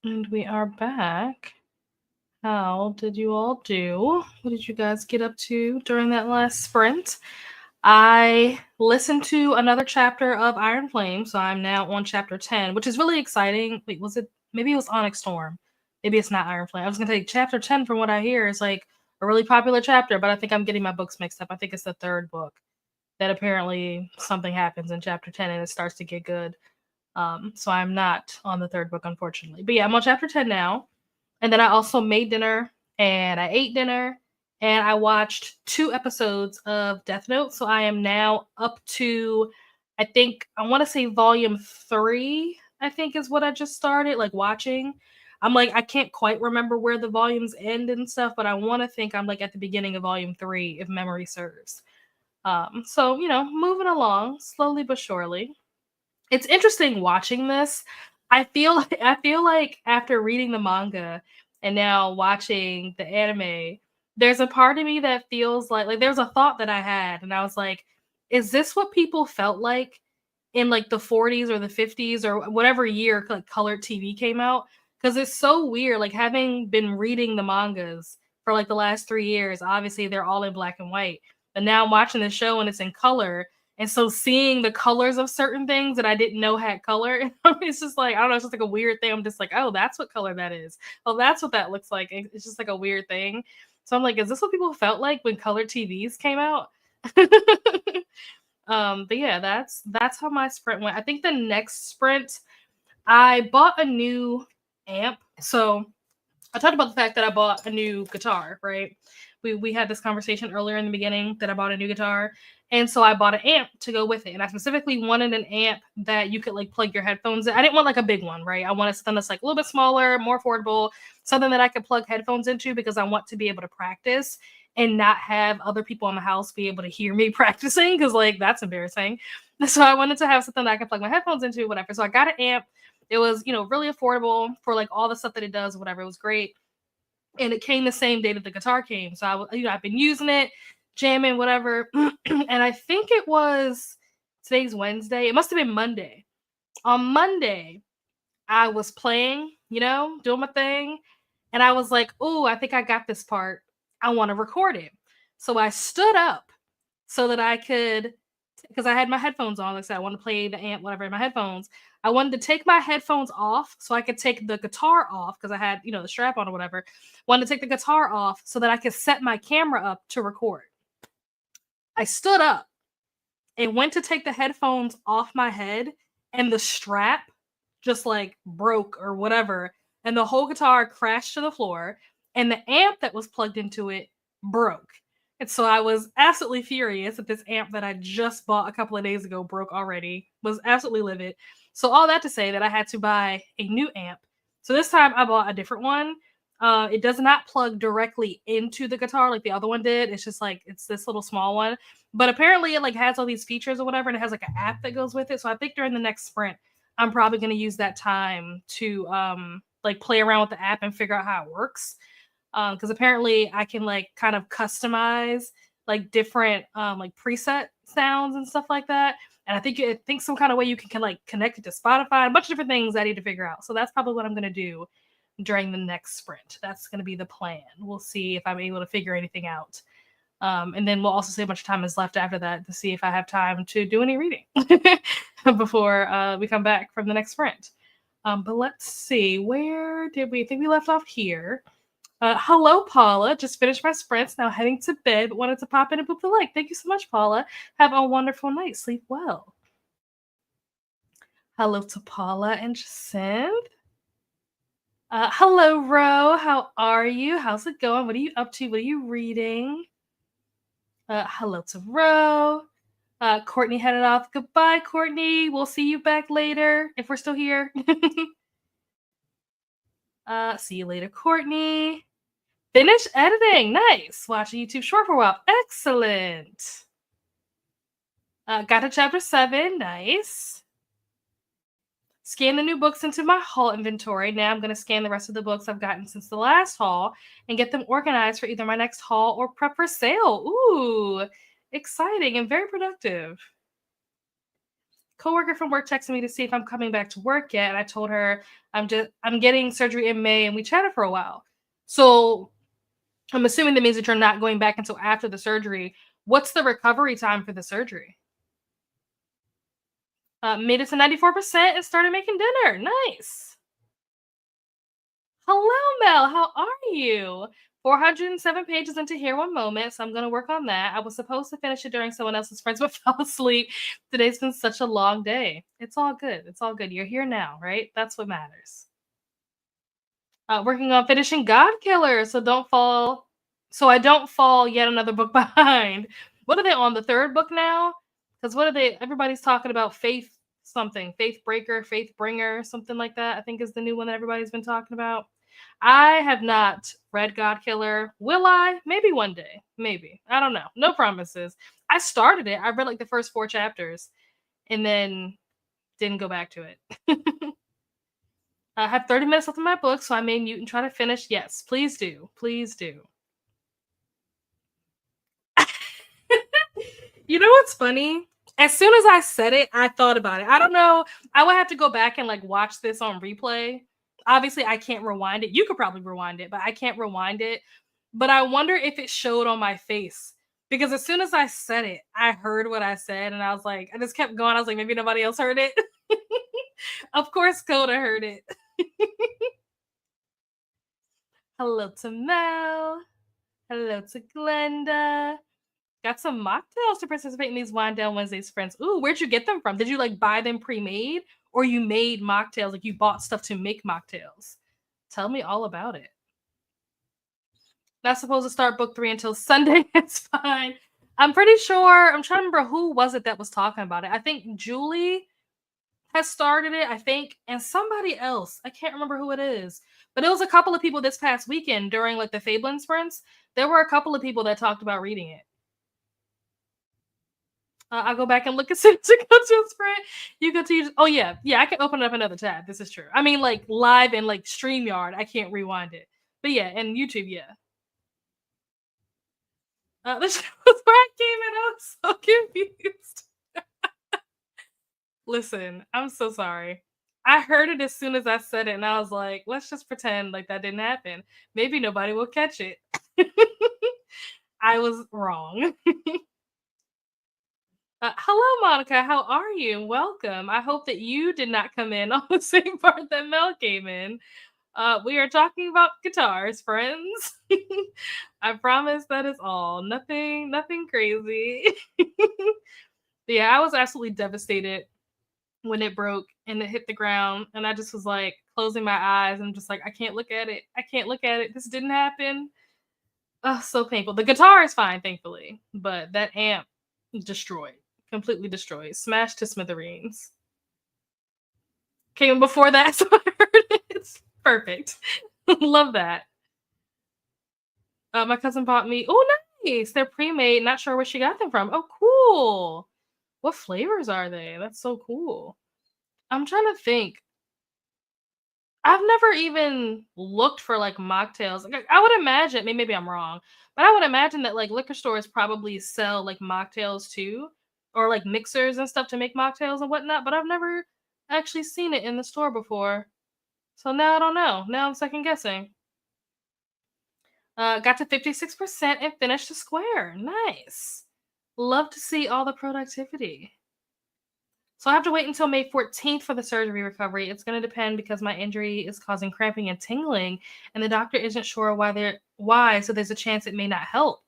And we are back. How did you all do? What did you guys get up to during that last sprint? I listened to another chapter of Iron Flame, so I'm now on chapter 10, which is really exciting. Wait, was it? Maybe it was Onyx Storm. Maybe it's not Iron Flame. I was gonna say chapter 10, from what I hear, is like a really popular chapter, but I think I'm getting my books mixed up. I think it's the third book that apparently something happens in chapter 10 and it starts to get good. So I'm not on the third book, unfortunately. But yeah, I'm on chapter 10 now. And then I also made dinner and I ate dinner and I watched 2 episodes of Death Note. So I am now up to, I think, I want to say volume 3, I think is what I just started, like watching. I'm like, I can't quite remember where the volumes end and stuff, but I want to think I'm like at the beginning of volume 3, if memory serves. So, moving along slowly but surely. It's interesting watching this. I feel like after reading the manga and now watching the anime, there's a part of me that feels like there's a thought that I had and I was like, is this what people felt like in like the 40s or the 50s or whatever year like colored TV came out? Cuz it's so weird like having been reading the mangas for like the last 3 years, obviously they're all in black and white. But now I'm watching the show and it's in color, and so seeing the colors of certain things that I didn't know had color, it's just like, I don't know, it's just like a weird thing. I'm just like, oh, that's what color that is. Oh, that's what that looks like. It's just like a weird thing. So I'm like, is this what people felt like when color TVs came out? But yeah, that's how my sprint went. I think the next sprint, I bought a new amp. So I talked about the fact that I bought a new guitar, right? We had this conversation earlier in the beginning that I bought a new guitar. And so I bought an amp to go with it. And I specifically wanted an amp that you could like plug your headphones in. I didn't want like a big one, right? I wanted something that's like a little bit smaller, more affordable, something that I could plug headphones into because I want to be able to practice and not have other people in the house be able to hear me practicing because like that's embarrassing. So I wanted to have something that I could plug my headphones into, whatever. So I got an amp. It was, really affordable for like all the stuff that it does, whatever. It was great, and it came the same day that the guitar came. So I've been using it, jamming, whatever. And I think it was today's Wednesday. It must have been Monday. On Monday, I was playing, doing my thing, and I was like, "Oh, I think I got this part. I want to record it." So I stood up so that I could, because I had my headphones on. Like I said, I wanted to play the amp, whatever, in my headphones. I wanted to take my headphones off so I could take the guitar off because I had, the strap on or whatever. Wanted to take the guitar off so that I could set my camera up to record. I stood up and went to take the headphones off my head, and the strap just like broke or whatever, and the whole guitar crashed to the floor, and the amp that was plugged into it broke. And so I was absolutely furious that this amp that I just bought a couple of days ago broke already. Was absolutely livid. So all that to say that I had to buy a new amp. So this time I bought a different one. It does not plug directly into the guitar like the other one did. It's just like it's this little small one. But apparently it like has all these features or whatever, and it has like an app that goes with it. So I think during the next sprint, I'm probably going to use that time to like play around with the app and figure out how it works. Because apparently I can like kind of customize like different like preset sounds and stuff like that. And I think some kind of way you can like connect it to Spotify, a bunch of different things I need to figure out. So that's probably what I'm gonna do during the next sprint. That's gonna be the plan. We'll see if I'm able to figure anything out. And then we'll also see how much time is left after that to see if I have time to do any reading before we come back from the next sprint. But let's see, where did we think we left off here? Hello, Paula. Just finished my sprints, now heading to bed, but wanted to pop in and boop the like. Thank you so much, Paula. Have a wonderful night. Sleep well. Hello to Paula and Jacinth. Hello, Ro. How are you? How's it going? What are you up to? What are you reading? Hello to Ro. Courtney headed off. Goodbye, Courtney. We'll see you back later if we're still here. See you later, Courtney. Finish editing. Nice. Watch a YouTube short for a while. Excellent. Got to chapter 7. Nice. Scan the new books into my haul inventory. Now I'm going to scan the rest of the books I've gotten since the last haul and get them organized for either my next haul or prep for sale. Ooh, exciting and very productive. coworker from work texted me to see if I'm coming back to work yet, and I told her I'm getting surgery in May, and we chatted for a while. So I'm assuming that means that you're not going back until after the surgery. What's the recovery time for the surgery? Made it to 94% and started making dinner. Nice. Hello, Mel. How are you? 407 pages into Here One Moment, so I'm going to work on that. I was supposed to finish it during someone else's friends, but fell asleep. Today's been such a long day. It's all good. It's all good. You're here now, right? That's what matters. Working on finishing God Killer, so I don't fall yet another book behind. What are they on, the third book now? Because what are they? Everybody's talking about Faith something, Faith Breaker, Faith Bringer, something like that. I think is the new one that everybody's been talking about. I have not read God Killer. Will I? Maybe one day. Maybe. I don't know. No promises. I started it. I read like the first 4 chapters and then didn't go back to it. I have 30 minutes left in my book, so I may mute and try to finish. Yes, please do. Please do. You know what's funny? As soon as I said it, I thought about it. I don't know. I would have to go back and like watch this on replay. Obviously, I can't rewind it. You could probably rewind it, but I can't rewind it. But I wonder if it showed on my face. Because as soon as I said it, I heard what I said, and I was like, I just kept going. I was like, maybe nobody else heard it. Of course, Coda heard it. Hello to Mel. Hello to Glenda. Got some mocktails to participate in these Wine Down Wednesdays, friends. Ooh, where'd you get them from? Did you like buy them pre-made, or you made mocktails? Like you bought stuff to make mocktails? Tell me all about it. Not supposed to start book 3 until Sunday. It's fine. I'm pretty sure. I'm trying to remember who was it that was talking about it. I think Julie has started it. I think, and somebody else. I can't remember who it is. But it was a couple of people this past weekend during like the Fabling sprints. There were a couple of people that talked about reading it. I'll go back and look as soon as it goes to a sprint. You go to oh yeah, I can open up another tab. This is true. I mean, like live and like StreamYard, I can't rewind it. But yeah, and YouTube, yeah. The show was where I came in. I was so confused. Listen, I'm so sorry. I heard it as soon as I said it, and I was like, let's just pretend like that didn't happen. Maybe nobody will catch it. I was wrong. Hello, Monica. How are you? Welcome. I hope that you did not come in on the same part that Mel came in. We are talking about guitars, friends. I promise that is all. Nothing crazy. Yeah, I was absolutely devastated when it broke and it hit the ground, and I just was like closing my eyes and just like, I can't look at it. I can't look at it. This didn't happen. Oh, so painful. The guitar is fine, thankfully, but that amp destroyed. Completely destroyed, smashed to smithereens. Came before that, so I heard it. It's perfect. Love that. My cousin bought me. Oh, nice! They're pre-made. Not sure where she got them from. Oh, cool. What flavors are they? That's so cool. I'm trying to think. I've never even looked for like mocktails. Like, I would imagine, maybe I'm wrong, but I would imagine that like liquor stores probably sell like mocktails too, or like mixers and stuff to make mocktails and whatnot. But I've never actually seen it in the store before, so now I don't know. Now I'm second guessing. Got to 56% and finished the square. Nice. Love to see all the productivity. So I have to wait until May 14th for the surgery recovery. It's going to depend because my injury is causing cramping and tingling, and the doctor isn't sure why, so there's a chance it may not help.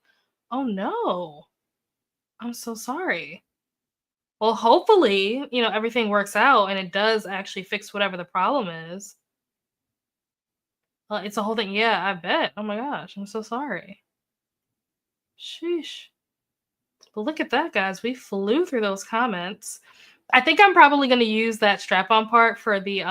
Oh no. I'm so sorry. Well, hopefully, everything works out and it does actually fix whatever the problem is. It's a whole thing. Yeah, I bet. Oh my gosh, I'm so sorry. Sheesh. But look at that, guys. We flew through those comments. I think I'm probably going to use that strap-on part for the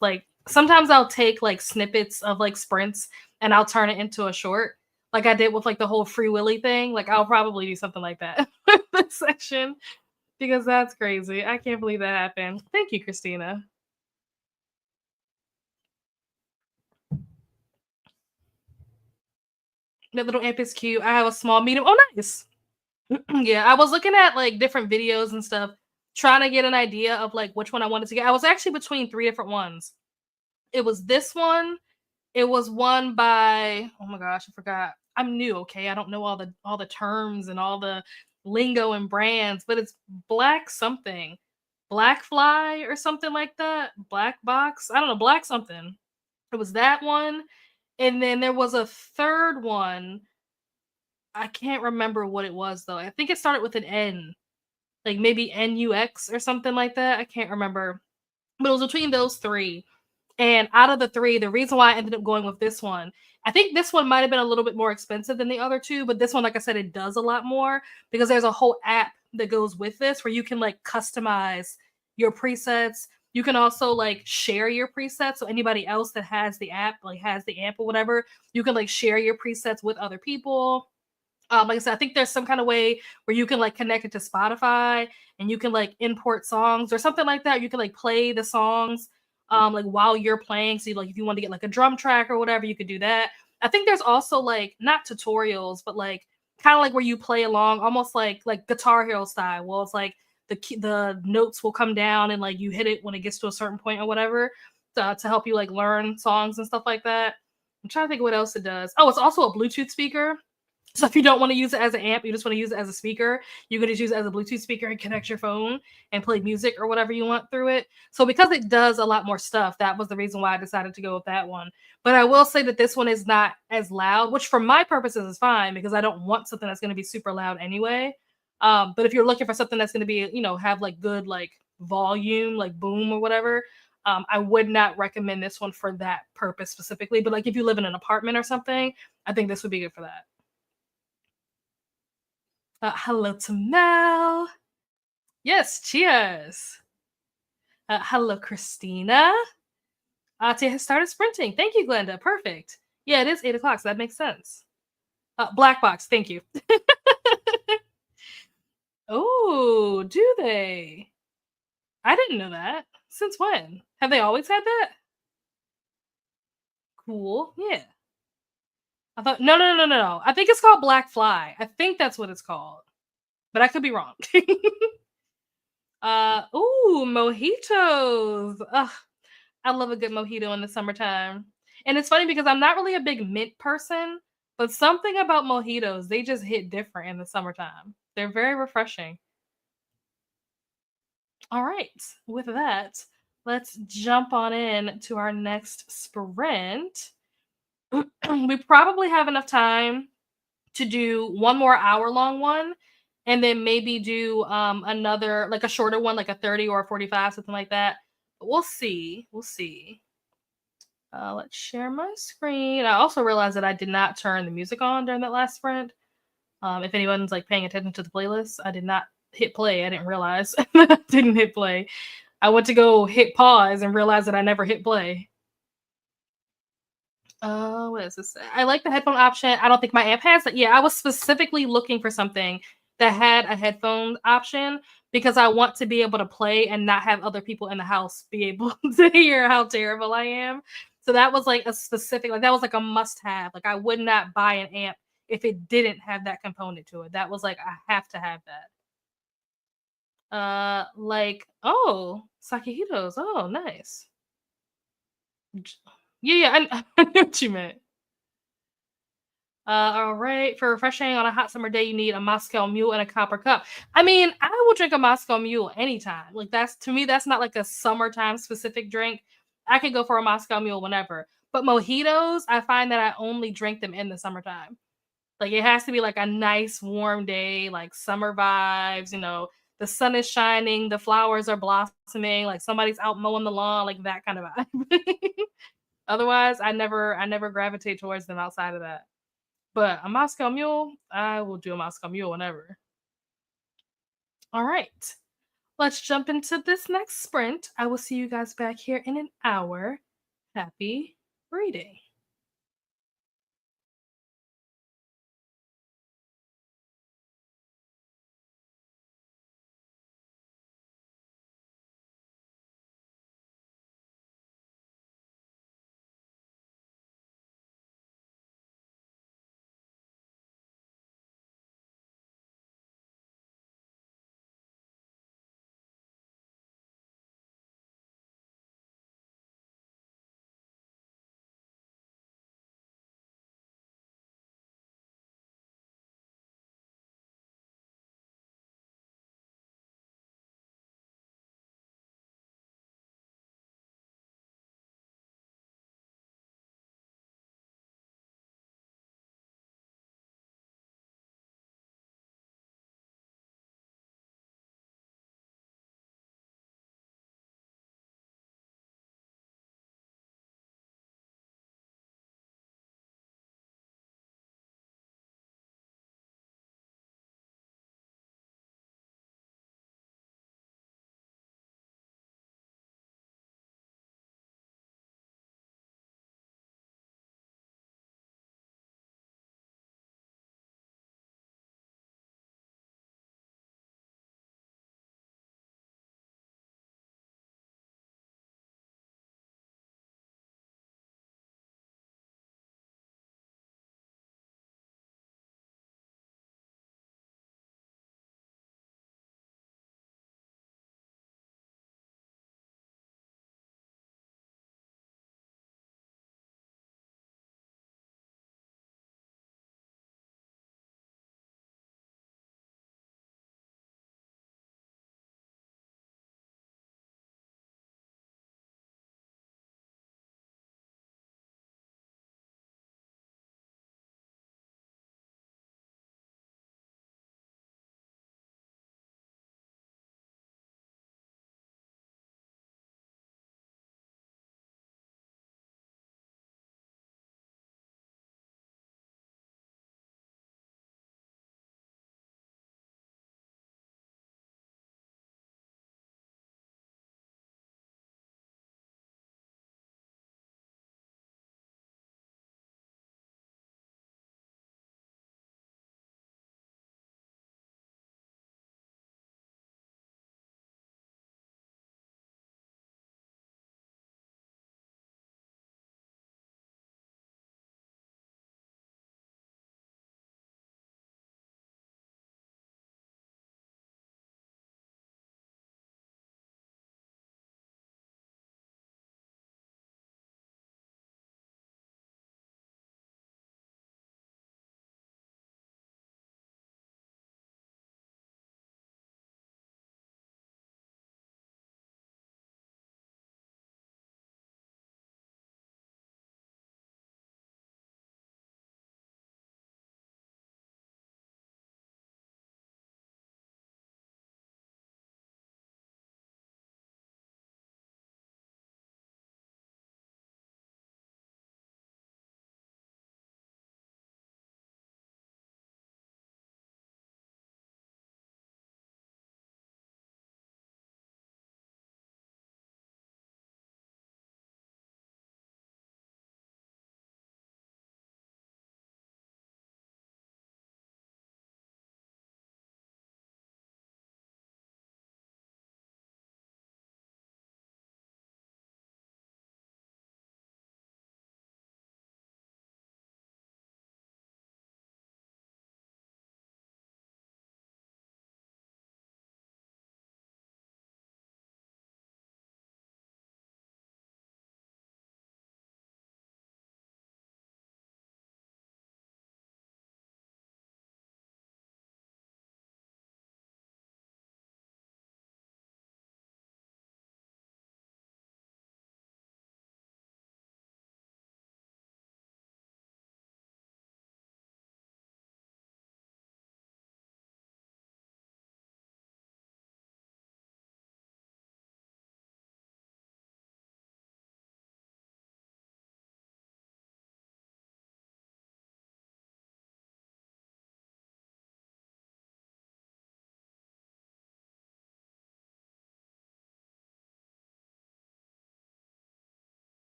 like sometimes I'll take like snippets of like sprints and I'll turn it into a short like I did with like the whole Free Willy thing. Like I'll probably do something like that with this section because that's crazy. I can't believe that happened. Thank you, Christina. That little amp is cute. I have a small medium. Oh, nice. Yeah, I was looking at like different videos and stuff trying to get an idea of like which one I wanted to get. I was actually between three different ones. It was this one. It was one by, oh my gosh, I forgot. I'm new, okay? I don't know all the terms and all the lingo and brands, but it's Black something. Black Fly or something like that. Black Box. I don't know, Black something. It was that one. And then there was a third one. I can't remember what it was though. I think it started with an N, like maybe NUX or something like that. I can't remember. But it was between those three. And out of the three, the reason why I ended up going with this one, I think this one might have been a little bit more expensive than the other two, but this one, like I said, it does a lot more because there's a whole app that goes with this where you can like customize your presets. You can also like share your presets. So anybody else that has the app, like has the amp or whatever, you can like share your presets with other people. Like I said, I think there's some kind of way where you can like connect it to Spotify and you can like import songs or something like that. You can like play the songs like while you're playing. So like if you want to get like a drum track or whatever, you could do that. I think there's also like not tutorials, but like kind of like where you play along, almost like Guitar Hero style. Well, it's like the notes will come down and like you hit it when it gets to a certain point or whatever to help you like learn songs and stuff like that. I'm trying to think what else it does. Oh, it's also a Bluetooth speaker. So if you don't want to use it as an amp, you just want to use it as a speaker, you can just use it as a Bluetooth speaker and connect your phone and play music or whatever you want through it. So because it does a lot more stuff, that was the reason why I decided to go with that one. But I will say that this one is not as loud, which for my purposes is fine because I don't want something that's going to be super loud anyway. But if you're looking for something that's going to be, have like good like volume, like boom or whatever, I would not recommend this one for that purpose specifically. But like if you live in an apartment or something, I think this would be good for that. Hello to Mel. Yes, cheers. Hello, Christina. Tia has started sprinting. Thank you, Glenda. Perfect. Yeah, it is 8 o'clock, so that makes sense. Black box. Thank you. Oh, do they? I didn't know that. Since when? Have they always had that? Cool. Yeah. I thought no. I think it's called Black Fly. I think that's what it's called, but I could be wrong. Ooh, mojitos. Ugh, I love a good mojito in the summertime. And it's funny because I'm not really a big mint person, but something about mojitos, they just hit different in the summertime. They're very refreshing. All right, with that, let's jump on in to our next sprint. We probably have enough time to do one more hour long one and then maybe do another like a shorter one like a 30 or a 45 something like that. But we'll see. Let's share my screen. I also realized that I did not turn the music on during that last sprint. If anyone's like paying attention to the playlist, I did not hit play. I didn't realize that I didn't hit play. I went to go hit pause and realized that I never hit play. What is this? I like the headphone option. I don't think my amp has it. Yeah, I was specifically looking for something that had a headphone option because I want to be able to play and not have other people in the house be able to hear how terrible I am. So that was like a specific, like that was like a must have. Like I would not buy an amp if it didn't have that component to it. That was like I have to have that. Like oh, Sakihitos. Oh, nice. Yeah, I knew what you meant. All right. For refreshing on a hot summer day, you need a Moscow Mule and a copper cup. I mean, I will drink a Moscow Mule anytime. Like that's to me, that's not like a summertime specific drink. I could go for a Moscow Mule whenever. But mojitos, I find that I only drink them in the summertime. Like it has to be like a nice warm day, like summer vibes. The sun is shining, the flowers are blossoming, like somebody's out mowing the lawn, like that kind of vibe. Otherwise, I never gravitate towards them outside of that. But a Moscow Mule, I will do a Moscow Mule whenever. All right. Let's jump into this next sprint. I will see you guys back here in an hour. Happy reading.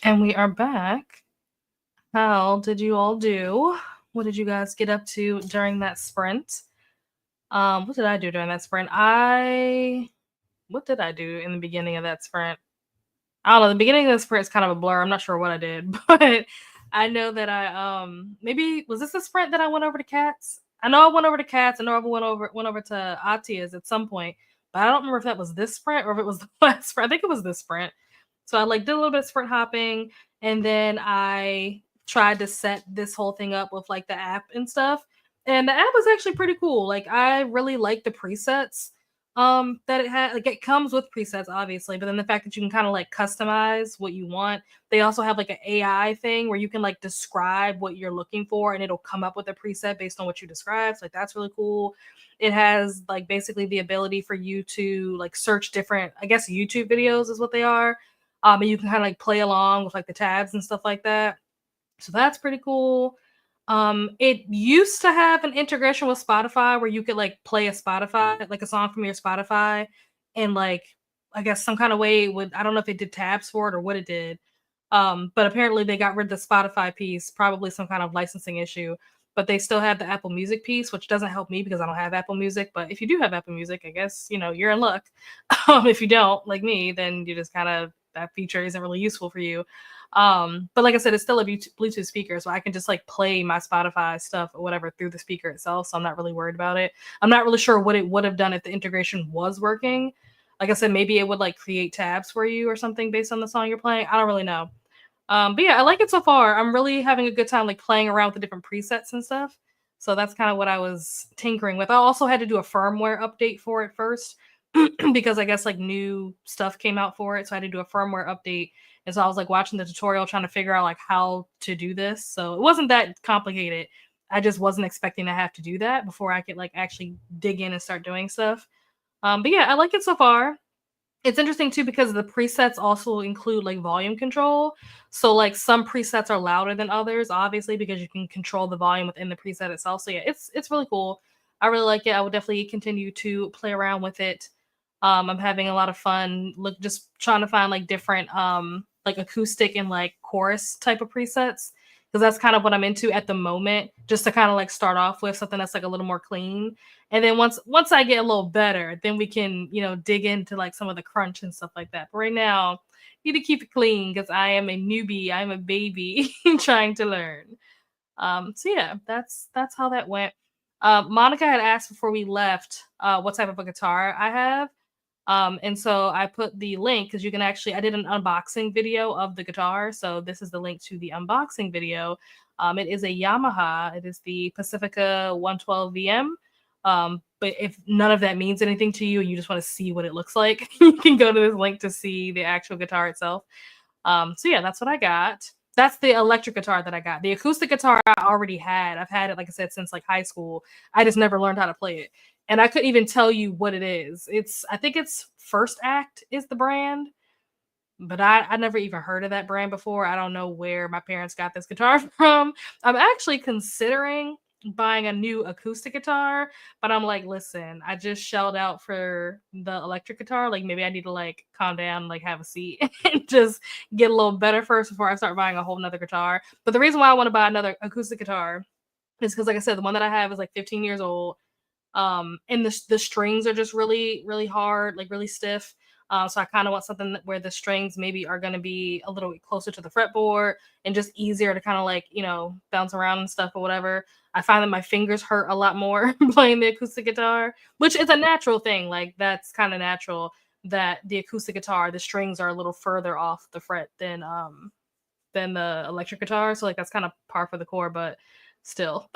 And we are back. How did you all do? What did you guys get up to during that sprint? What did I do during that sprint? What did I do in the beginning of that sprint? I don't know. The beginning of the sprint is kind of a blur. I'm not sure what I did, but I know that maybe was this the sprint that I went over to Cats? I know I went over to Cats. I know I went over to Atia's at some point, but I don't remember if that was this sprint or if it was the last sprint. I think it was this sprint. So I like did a little bit of sprint hopping, and then I tried to set this whole thing up with like the app and stuff. And the app was actually pretty cool. Like I really like the presets that it had. Like it comes with presets obviously, but then the fact that you can kind of like customize what you want. They also have like an AI thing where you can like describe what you're looking for and it'll come up with a preset based on what you describe. So like that's really cool. It has like basically the ability for you to like search different, I guess YouTube videos is what they are, and you can kind of like play along with like the tabs and stuff like that. So that's pretty cool. It used to have an integration with Spotify where you could like play a Spotify, like a song from your Spotify, and like I guess some kind of way it would, I don't know if it did tabs for it or what it did. But apparently they got rid of the Spotify piece, probably some kind of licensing issue. But they still have the Apple Music piece, which doesn't help me because I don't have Apple Music. But if you do have Apple Music, I guess you're in luck. If you don't, like me, then you just kind of that feature isn't really useful for you. But like I said, it's still a Bluetooth speaker, so I can just like play my Spotify stuff or whatever through the speaker itself. So I'm not really worried about it. I'm not really sure what it would have done if the integration was working. Like I said, maybe it would like create tabs for you or something based on the song you're playing. I don't really know. But yeah, I like it so far. I'm really having a good time like playing around with the different presets and stuff. So that's kind of what I was tinkering with. I also had to do a firmware update for it first because I guess like new stuff came out for it. So I had to do a firmware update. And so I was like watching the tutorial trying to figure out like how to do this. So it wasn't that complicated. I just wasn't expecting to have to do that before I could like actually dig in and start doing stuff. But yeah, I like it so far. It's interesting too because the presets also include like volume control. So like some presets are louder than others, obviously, because you can control the volume within the preset itself. So yeah, it's really cool. I really like it. I would definitely continue to play around with it. I'm having a lot of fun. Look, just trying to find like different like acoustic and like chorus type of presets because that's kind of what I'm into at the moment. Just to kind of like start off with something that's like a little more clean, and then once I get a little better, then we can dig into like some of the crunch and stuff like that. But right now, need to keep it clean because I am a newbie. I'm a baby trying to learn. So yeah, that's how that went. Monica had asked before we left what type of a guitar I have. And so I put the link because you can actually, I did an unboxing video of the guitar. So this is the link to the unboxing video. It is a Yamaha. It is the Pacifica 112 VM. But if none of that means anything to you and you just want to see what it looks like, you can go to this link to see the actual guitar itself. So yeah, that's what I got. That's the electric guitar that I got. The acoustic guitar I already had. I've had it, like I said, since like high school. I just never learned how to play it. And I couldn't even tell you what it is. I think it's First Act is the brand, but I never even heard of that brand before. I don't know where my parents got this guitar from. I'm actually considering buying a new acoustic guitar, but I'm like, listen, I just shelled out for the electric guitar. Like maybe I need to like calm down, like have a seat and just get a little better first before I start buying a whole nother guitar. But the reason why I want to buy another acoustic guitar is because like I said, the one that I have is like 15 years old. And the strings are just really really hard, like really stiff. So I kind of want something where the strings maybe are going to be a little bit closer to the fretboard and just easier to kind of like bounce around and stuff or whatever. I find that my fingers hurt a lot more playing the acoustic guitar, which is a natural thing. Like that's kind of natural that the acoustic guitar, the strings are a little further off the fret than the electric guitar. So like that's kind of par for the course, but still,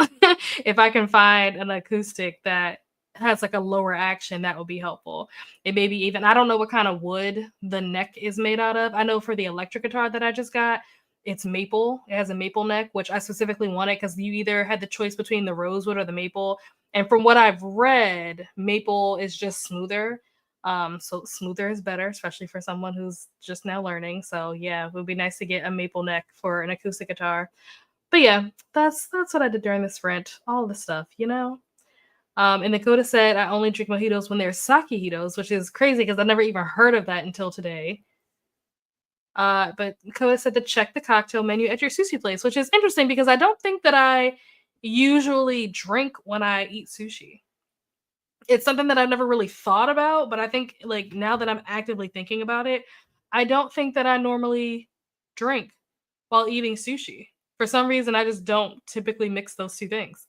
if I can find an acoustic that has like a lower action, that would be helpful. It maybe even, I don't know what kind of wood the neck is made out of. I know for the electric guitar that I just got, it's maple. It has a maple neck, which I specifically wanted because you either had the choice between the rosewood or the maple. And from what I've read, maple is just smoother. So smoother is better, especially for someone who's just now learning. So yeah, it would be nice to get a maple neck for an acoustic guitar. But yeah, that's what I did during this sprint. All the stuff. And Dakota said I only drink mojitos when they're sakejitos, which is crazy because I never even heard of that until today. But Koa said to check the cocktail menu at your sushi place, which is interesting because I don't think that I usually drink when I eat sushi. It's something that I've never really thought about, but I think like now that I'm actively thinking about it, I don't think that I normally drink while eating sushi. For some reason, I just don't typically mix those two things.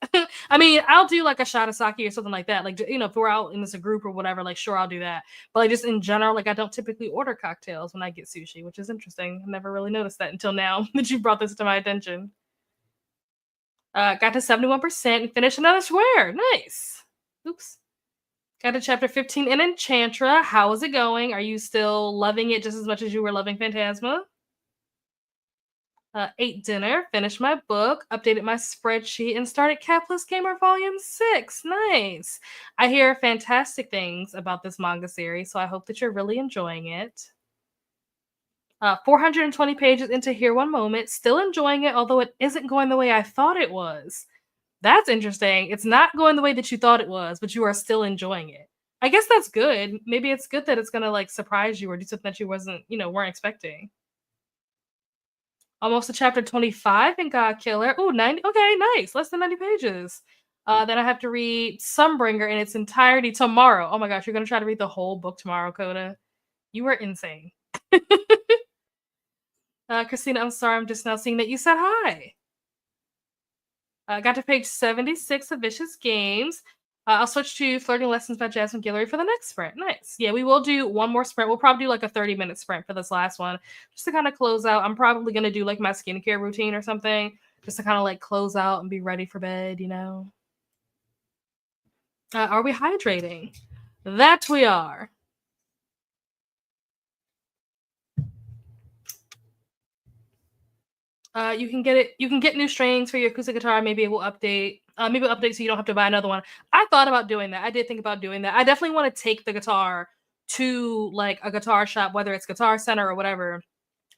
I mean, I'll do like a shot of sake or something like that. Like, if we're out in this a group or whatever, like, sure, I'll do that. But like, just in general, like, I don't typically order cocktails when I get sushi, which is interesting. I never really noticed that until now that you brought this to my attention. Got to 71% and finished another square. Nice. Oops. Got to chapter 15 in Enchantra. How is it going? Are you still loving it just as much as you were loving Phantasma? Ate dinner, finished my book, updated my spreadsheet, and started Capless Gamer Volume 6. Nice. I hear fantastic things about this manga series, so I hope that you're really enjoying it. 420 pages into Here One Moment, still enjoying it, although it isn't going the way I thought it was. That's interesting. It's not going the way that you thought it was, but you are still enjoying it. I guess that's good. Maybe it's good that it's gonna like surprise you or do something that you weren't expecting. Almost to chapter 25 in God Killer. Ooh, 90. Okay, nice. Less than 90 pages. Then I have to read Sunbringer in its entirety tomorrow. Oh my gosh, you're gonna try to read the whole book tomorrow, Coda. You are insane. Christina, I'm sorry, I'm just now seeing that you said hi. Got to page 76 of Vicious Games. I'll switch to Flirting Lessons by Jasmine Guillory for the next sprint. Nice. Yeah, we will do one more sprint. We'll probably do like a 30-minute sprint for this last one, just to kind of close out. I'm probably going to do like my skincare routine or something, just to kind of like close out and be ready for bed, Are we hydrating? That we are. You can get it. You can get new strings for your acoustic guitar. Maybe it will update. Maybe it'll update so you don't have to buy another one. I thought about doing that. I did think about doing that. I definitely want to take the guitar to like a guitar shop, whether it's Guitar Center or whatever.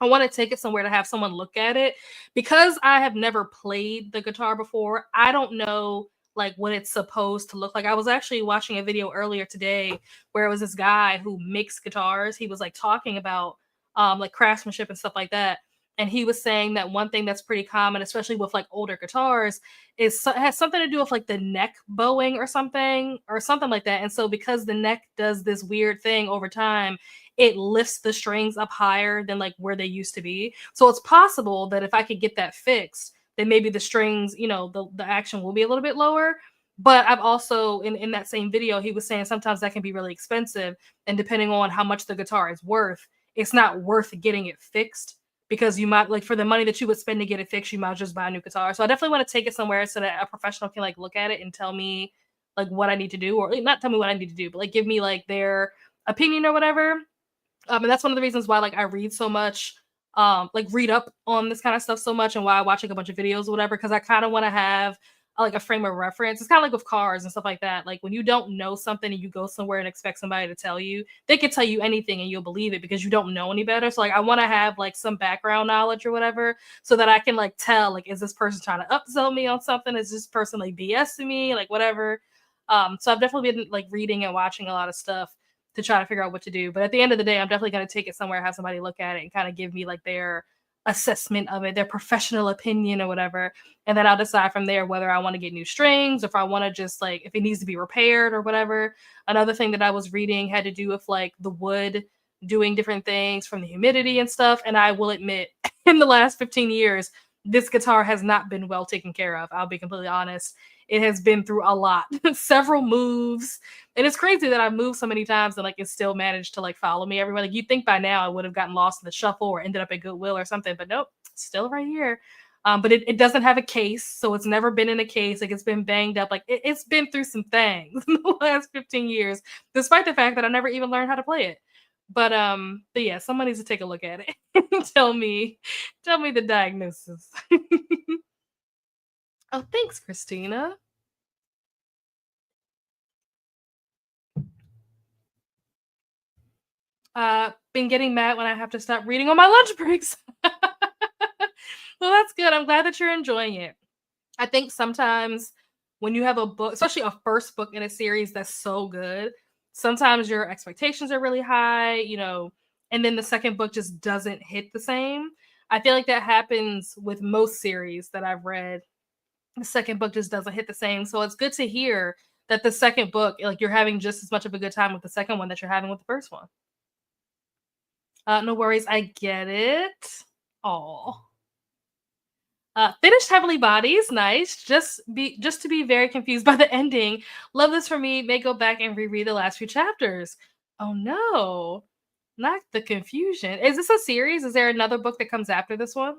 I want to take it somewhere to have someone look at it because I have never played the guitar before. I don't know like what it's supposed to look like. I was actually watching a video earlier today where it was this guy who makes guitars. He was like talking about like craftsmanship and stuff like that. And he was saying that one thing that's pretty common, especially with like older guitars, has something to do with like the neck bowing or something like that. And so because the neck does this weird thing over time, it lifts the strings up higher than like where they used to be. So it's possible that if I could get that fixed, then maybe the strings, the action will be a little bit lower. But I've also in that same video, he was saying sometimes that can be really expensive. And depending on how much the guitar is worth, it's not worth getting it fixed because you might like for the money that you would spend to get it fixed, you might just buy a new guitar. So I definitely want to take it somewhere so that a professional can like look at it and tell me like what I need to do, or not tell me what I need to do, but like give me like their opinion or whatever. And that's one of the reasons why like I read so much, like read up on this kind of stuff so much, and why I watch like a bunch of videos or whatever, because I kind of want to have like a frame of reference. It's kind of like with cars and stuff like that. Like when you don't know something and you go somewhere and expect somebody to tell you, they could tell you anything and you'll believe it because you don't know any better. So like I want to have like some background knowledge or whatever so that I can like tell like, is this person trying to upsell me on something? Is this person like BSing me? Like whatever. So I've definitely been like reading and watching a lot of stuff to try to figure out what to do. But at the end of the day, I'm definitely going to take it somewhere, have somebody look at it and kind of give me like their assessment of it, their professional opinion or whatever. And then I'll decide from there whether I want to get new strings, if I want to just like, if it needs to be repaired or whatever. Another thing that I was reading had to do with like the wood doing different things from the humidity and stuff. And I will admit, in the last 15 years, this guitar has not been well taken care of. I'll be completely honest. It has been through a lot, several moves. And it's crazy that I've moved so many times and like it still managed to like follow me everywhere. Like you'd think by now I would have gotten lost in the shuffle or ended up at Goodwill or something, but nope, still right here. But it doesn't have a case, so it's never been in a case. Like it's been banged up. Like it's been through some things in the last 15 years, despite the fact that I never even learned how to play it. But yeah, someone needs to take a look at it and tell me the diagnosis. Oh, thanks, Christina. Been getting mad when I have to stop reading on my lunch breaks. Well, that's good. I'm glad that you're enjoying it. I think sometimes when you have a book, especially a first book in a series that's so good, sometimes your expectations are really high. and then the second book just doesn't hit the same. I feel like that happens with most series that I've read. The second book just doesn't hit the same. So it's good to hear that the second book, like you're having just as much of a good time with the second one that you're having with the first one. No worries, I get it. Oh. Finished Heavenly Bodies, nice. Just to be very confused by the ending. Love this for me. May go back and reread the last few chapters. Oh no, not the confusion. Is this a series? Is there another book that comes after this one?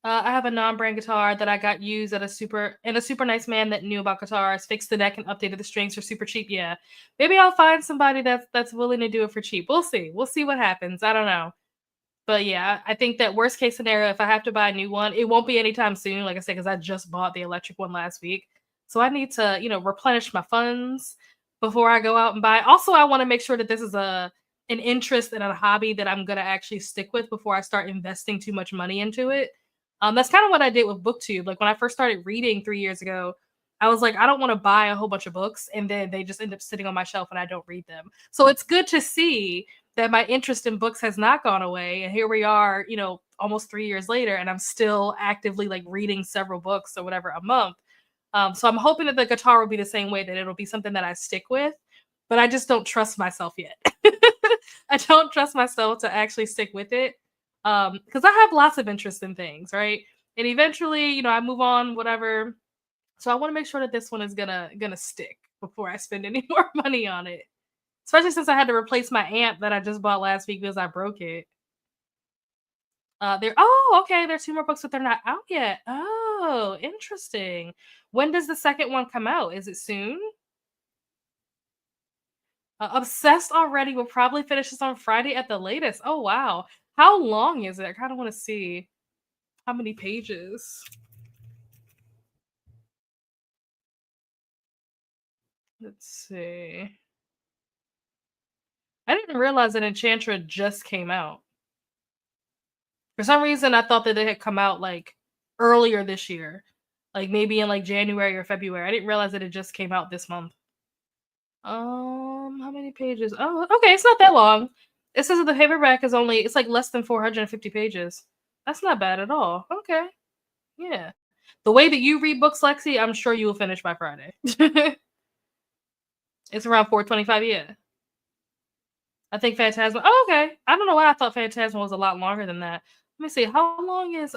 I have a non-brand guitar that I got used at a super nice man that knew about guitars, fixed the neck and updated the strings for super cheap. Yeah, maybe I'll find somebody that's willing to do it for cheap. We'll see. We'll see what happens. I don't know. But yeah, I think that worst case scenario, if I have to buy a new one, it won't be anytime soon, like I said, because I just bought the electric one last week. So I need to, replenish my funds before I go out and buy. Also, I want to make sure that this is an interest and a hobby that I'm gonna actually stick with before I start investing too much money into it. That's kind of what I did with BookTube. Like when I first started reading 3 years ago, I was like, I don't want to buy a whole bunch of books and then they just end up sitting on my shelf and I don't read them. So it's good to see that my interest in books has not gone away. And here we are, almost 3 years later, and I'm still actively like reading several books or whatever a month. So I'm hoping that the guitar will be the same way, that it'll be something that I stick with, but I just don't trust myself yet. I don't trust myself to actually stick with it. Because I have lots of interest in things, right? And eventually, I move on, whatever. So I want to make sure that this one is gonna stick before I spend any more money on it. Especially since I had to replace my amp that I just bought last week because I broke it. There. Oh, okay. There's two more books, but they're not out yet. Oh, interesting. When does the second one come out? Is it soon? Obsessed already. Will probably finish this on Friday at the latest. Oh wow. How long is it? I kind of want to see how many pages. Let's see. I didn't realize that Enchantra just came out. For some reason, I thought that it had come out like earlier this year, like maybe in like January or February. I didn't realize that it just came out this month. How many pages? Oh, okay, it's not that long. It says that the paperback is it's like less than 450 pages. That's not bad at all. Okay, yeah. The way that you read books, Lexi, I'm sure you will finish by Friday. It's around 425. Yeah, I think Phantasma. Oh, okay. I don't know why I thought Phantasma was a lot longer than that. Let me see. How long is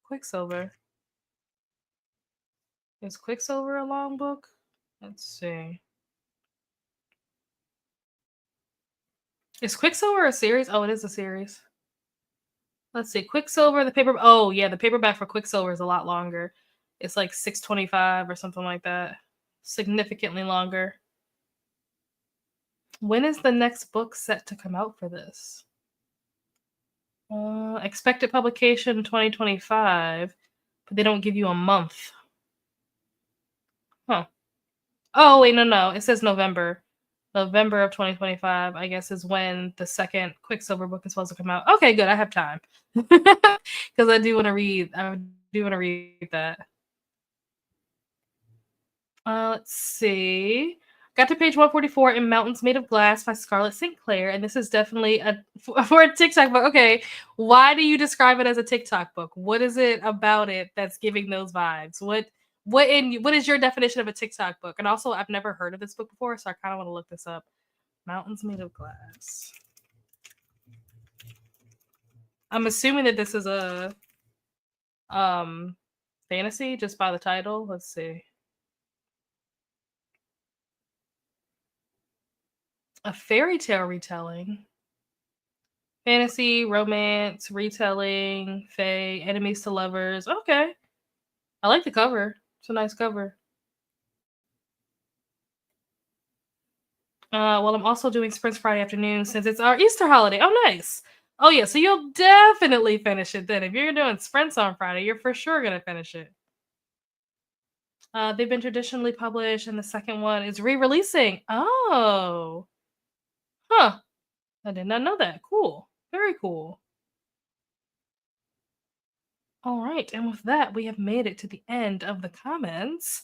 Quicksilver? Is Quicksilver a long book? Let's see. Is Quicksilver a series? Oh, it is a series. Let's see. Quicksilver, the paper. Oh, yeah, the paperback for Quicksilver is a lot longer. It's like 625 or something like that. Significantly longer. When is the next book set to come out for this? Expected publication 2025, but they don't give you a month. Huh. Oh, wait, no. It says November. November of 2025, I guess, is when the second Quicksilver book is supposed to come out. Okay, good. I have time. Because I do want to read. I do want to read that. Let's see. Got to page 144 in Mountains Made of Glass by Scarlett St. Clair, and this is definitely for a TikTok book. Okay, why do you describe it as a TikTok book? What is it about it that's giving those vibes? What is your definition of a TikTok book? And also, I've never heard of this book before, so I kind of want to look this up. Mountains Made of Glass. I'm assuming that this is a fantasy just by the title. Let's see. A fairy tale retelling. Fantasy, romance, retelling, fae, enemies to lovers. Okay. I like the cover. It's a nice cover. Well, I'm also doing Sprints Friday afternoon since it's our Easter holiday. Oh, nice. Oh, yeah. So you'll definitely finish it then. If you're doing sprints on Friday, you're for sure going to finish it. They've been traditionally published, and the second one is re-releasing. Oh. Huh. I did not know that. Cool. Very cool. All right. And with that, we have made it to the end of the comments.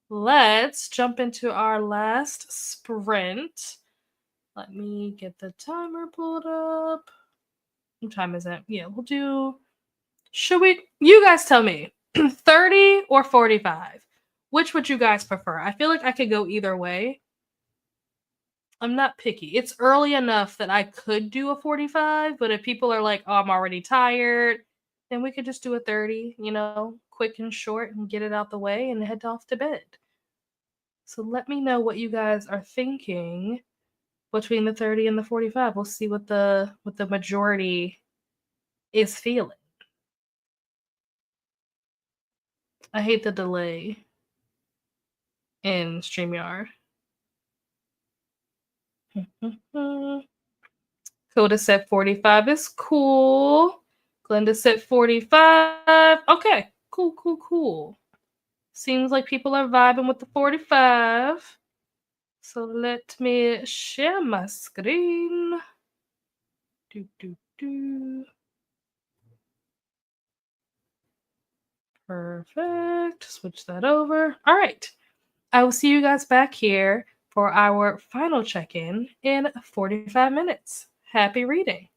Let's jump into our last sprint. Let me get the timer pulled up. What time is it? Yeah, we'll do. Should we? You guys tell me. 30 or 45? Which would you guys prefer? I feel like I could go either way. I'm not picky. It's early enough that I could do a 45, but if people are like, oh, I'm already tired, then we could just do a 30, quick and short and get it out the way and head off to bed. So let me know what you guys are thinking between the 30 and the 45. We'll see what the majority is feeling. I hate the delay in StreamYard. Coda said 45 is cool. Glenda said 45. Okay, cool, cool, cool. Seems like people are vibing with the 45. So let me share my screen. Do, do, do. Perfect. Switch that over. All right. I will see you guys back here for our final check-in 45 minutes. Happy reading.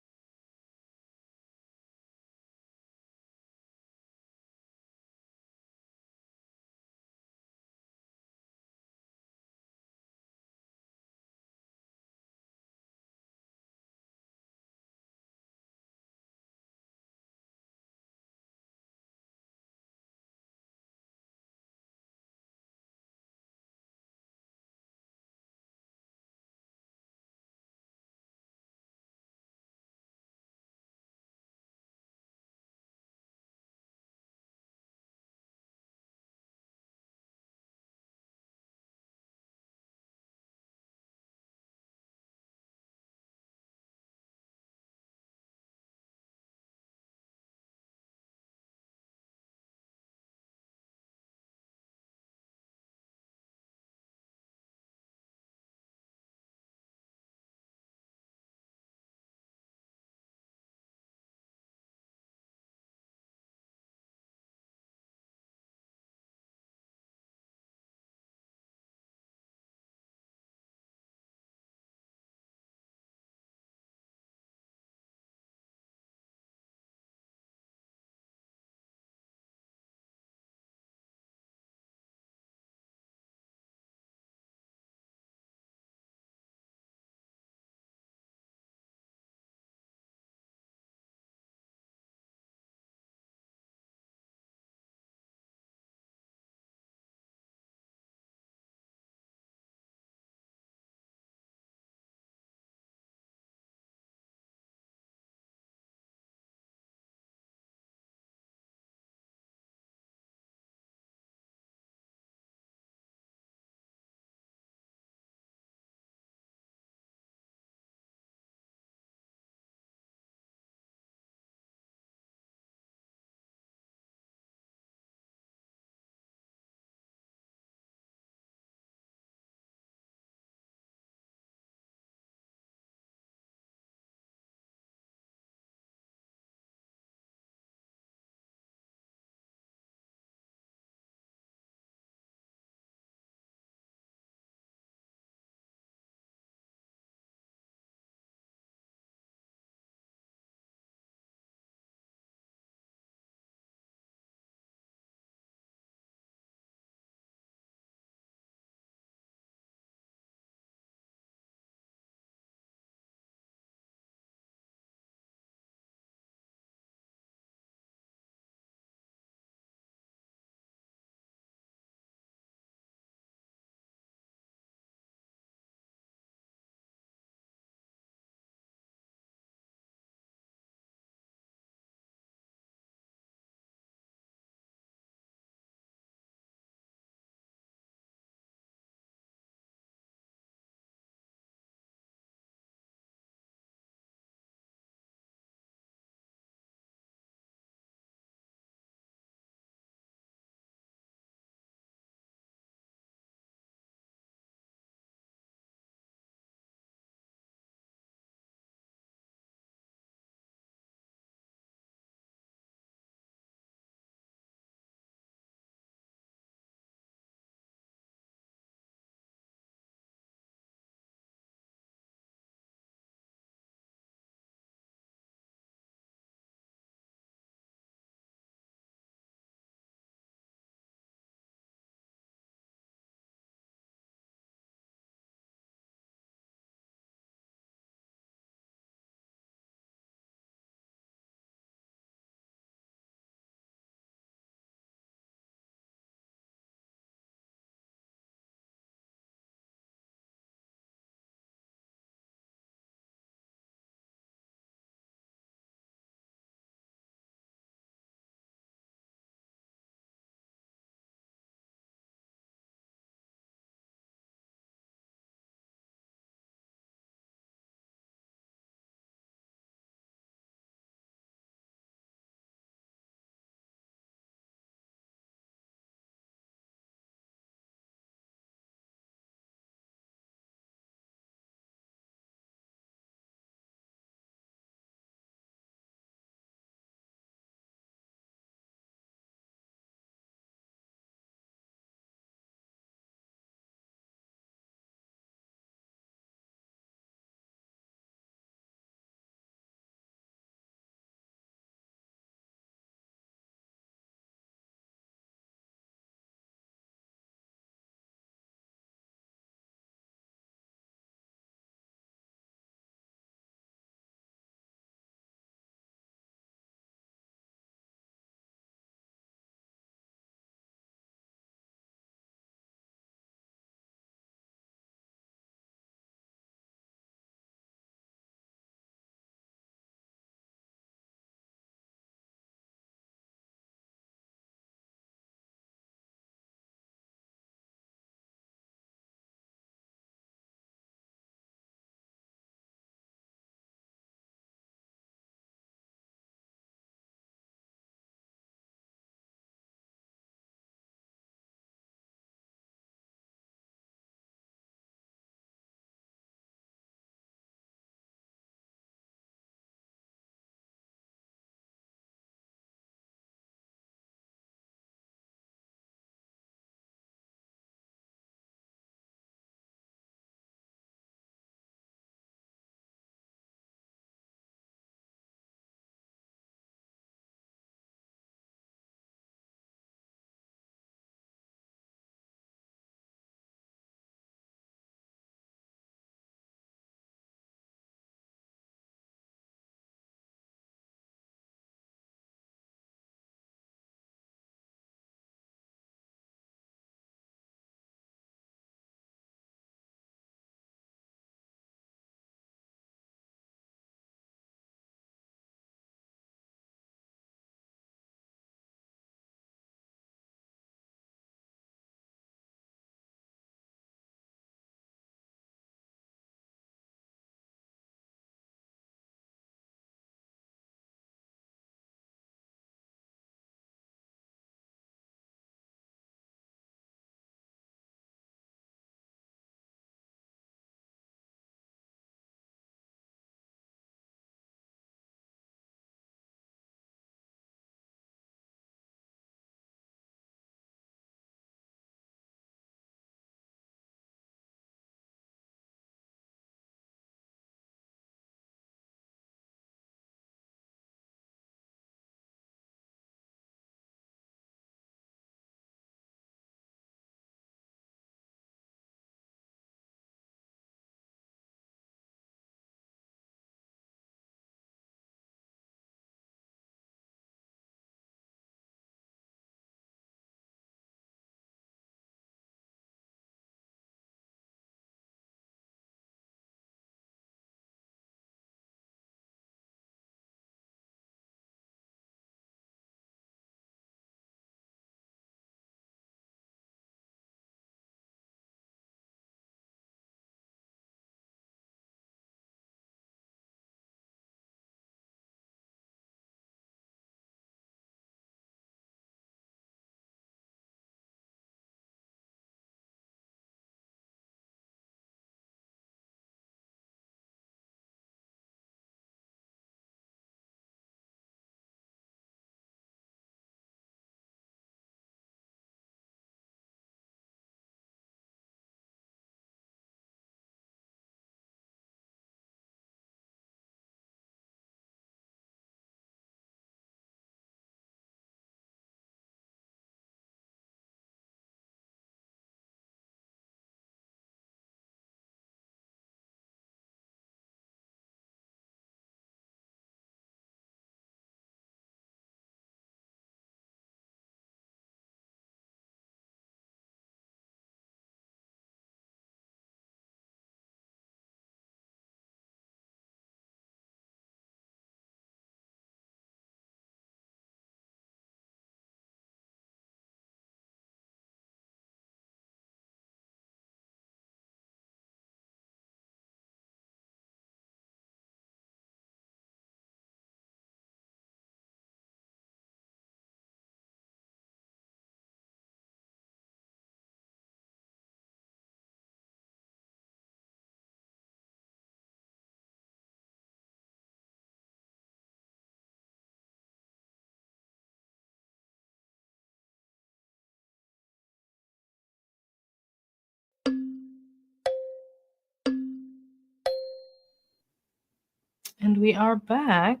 And we are back.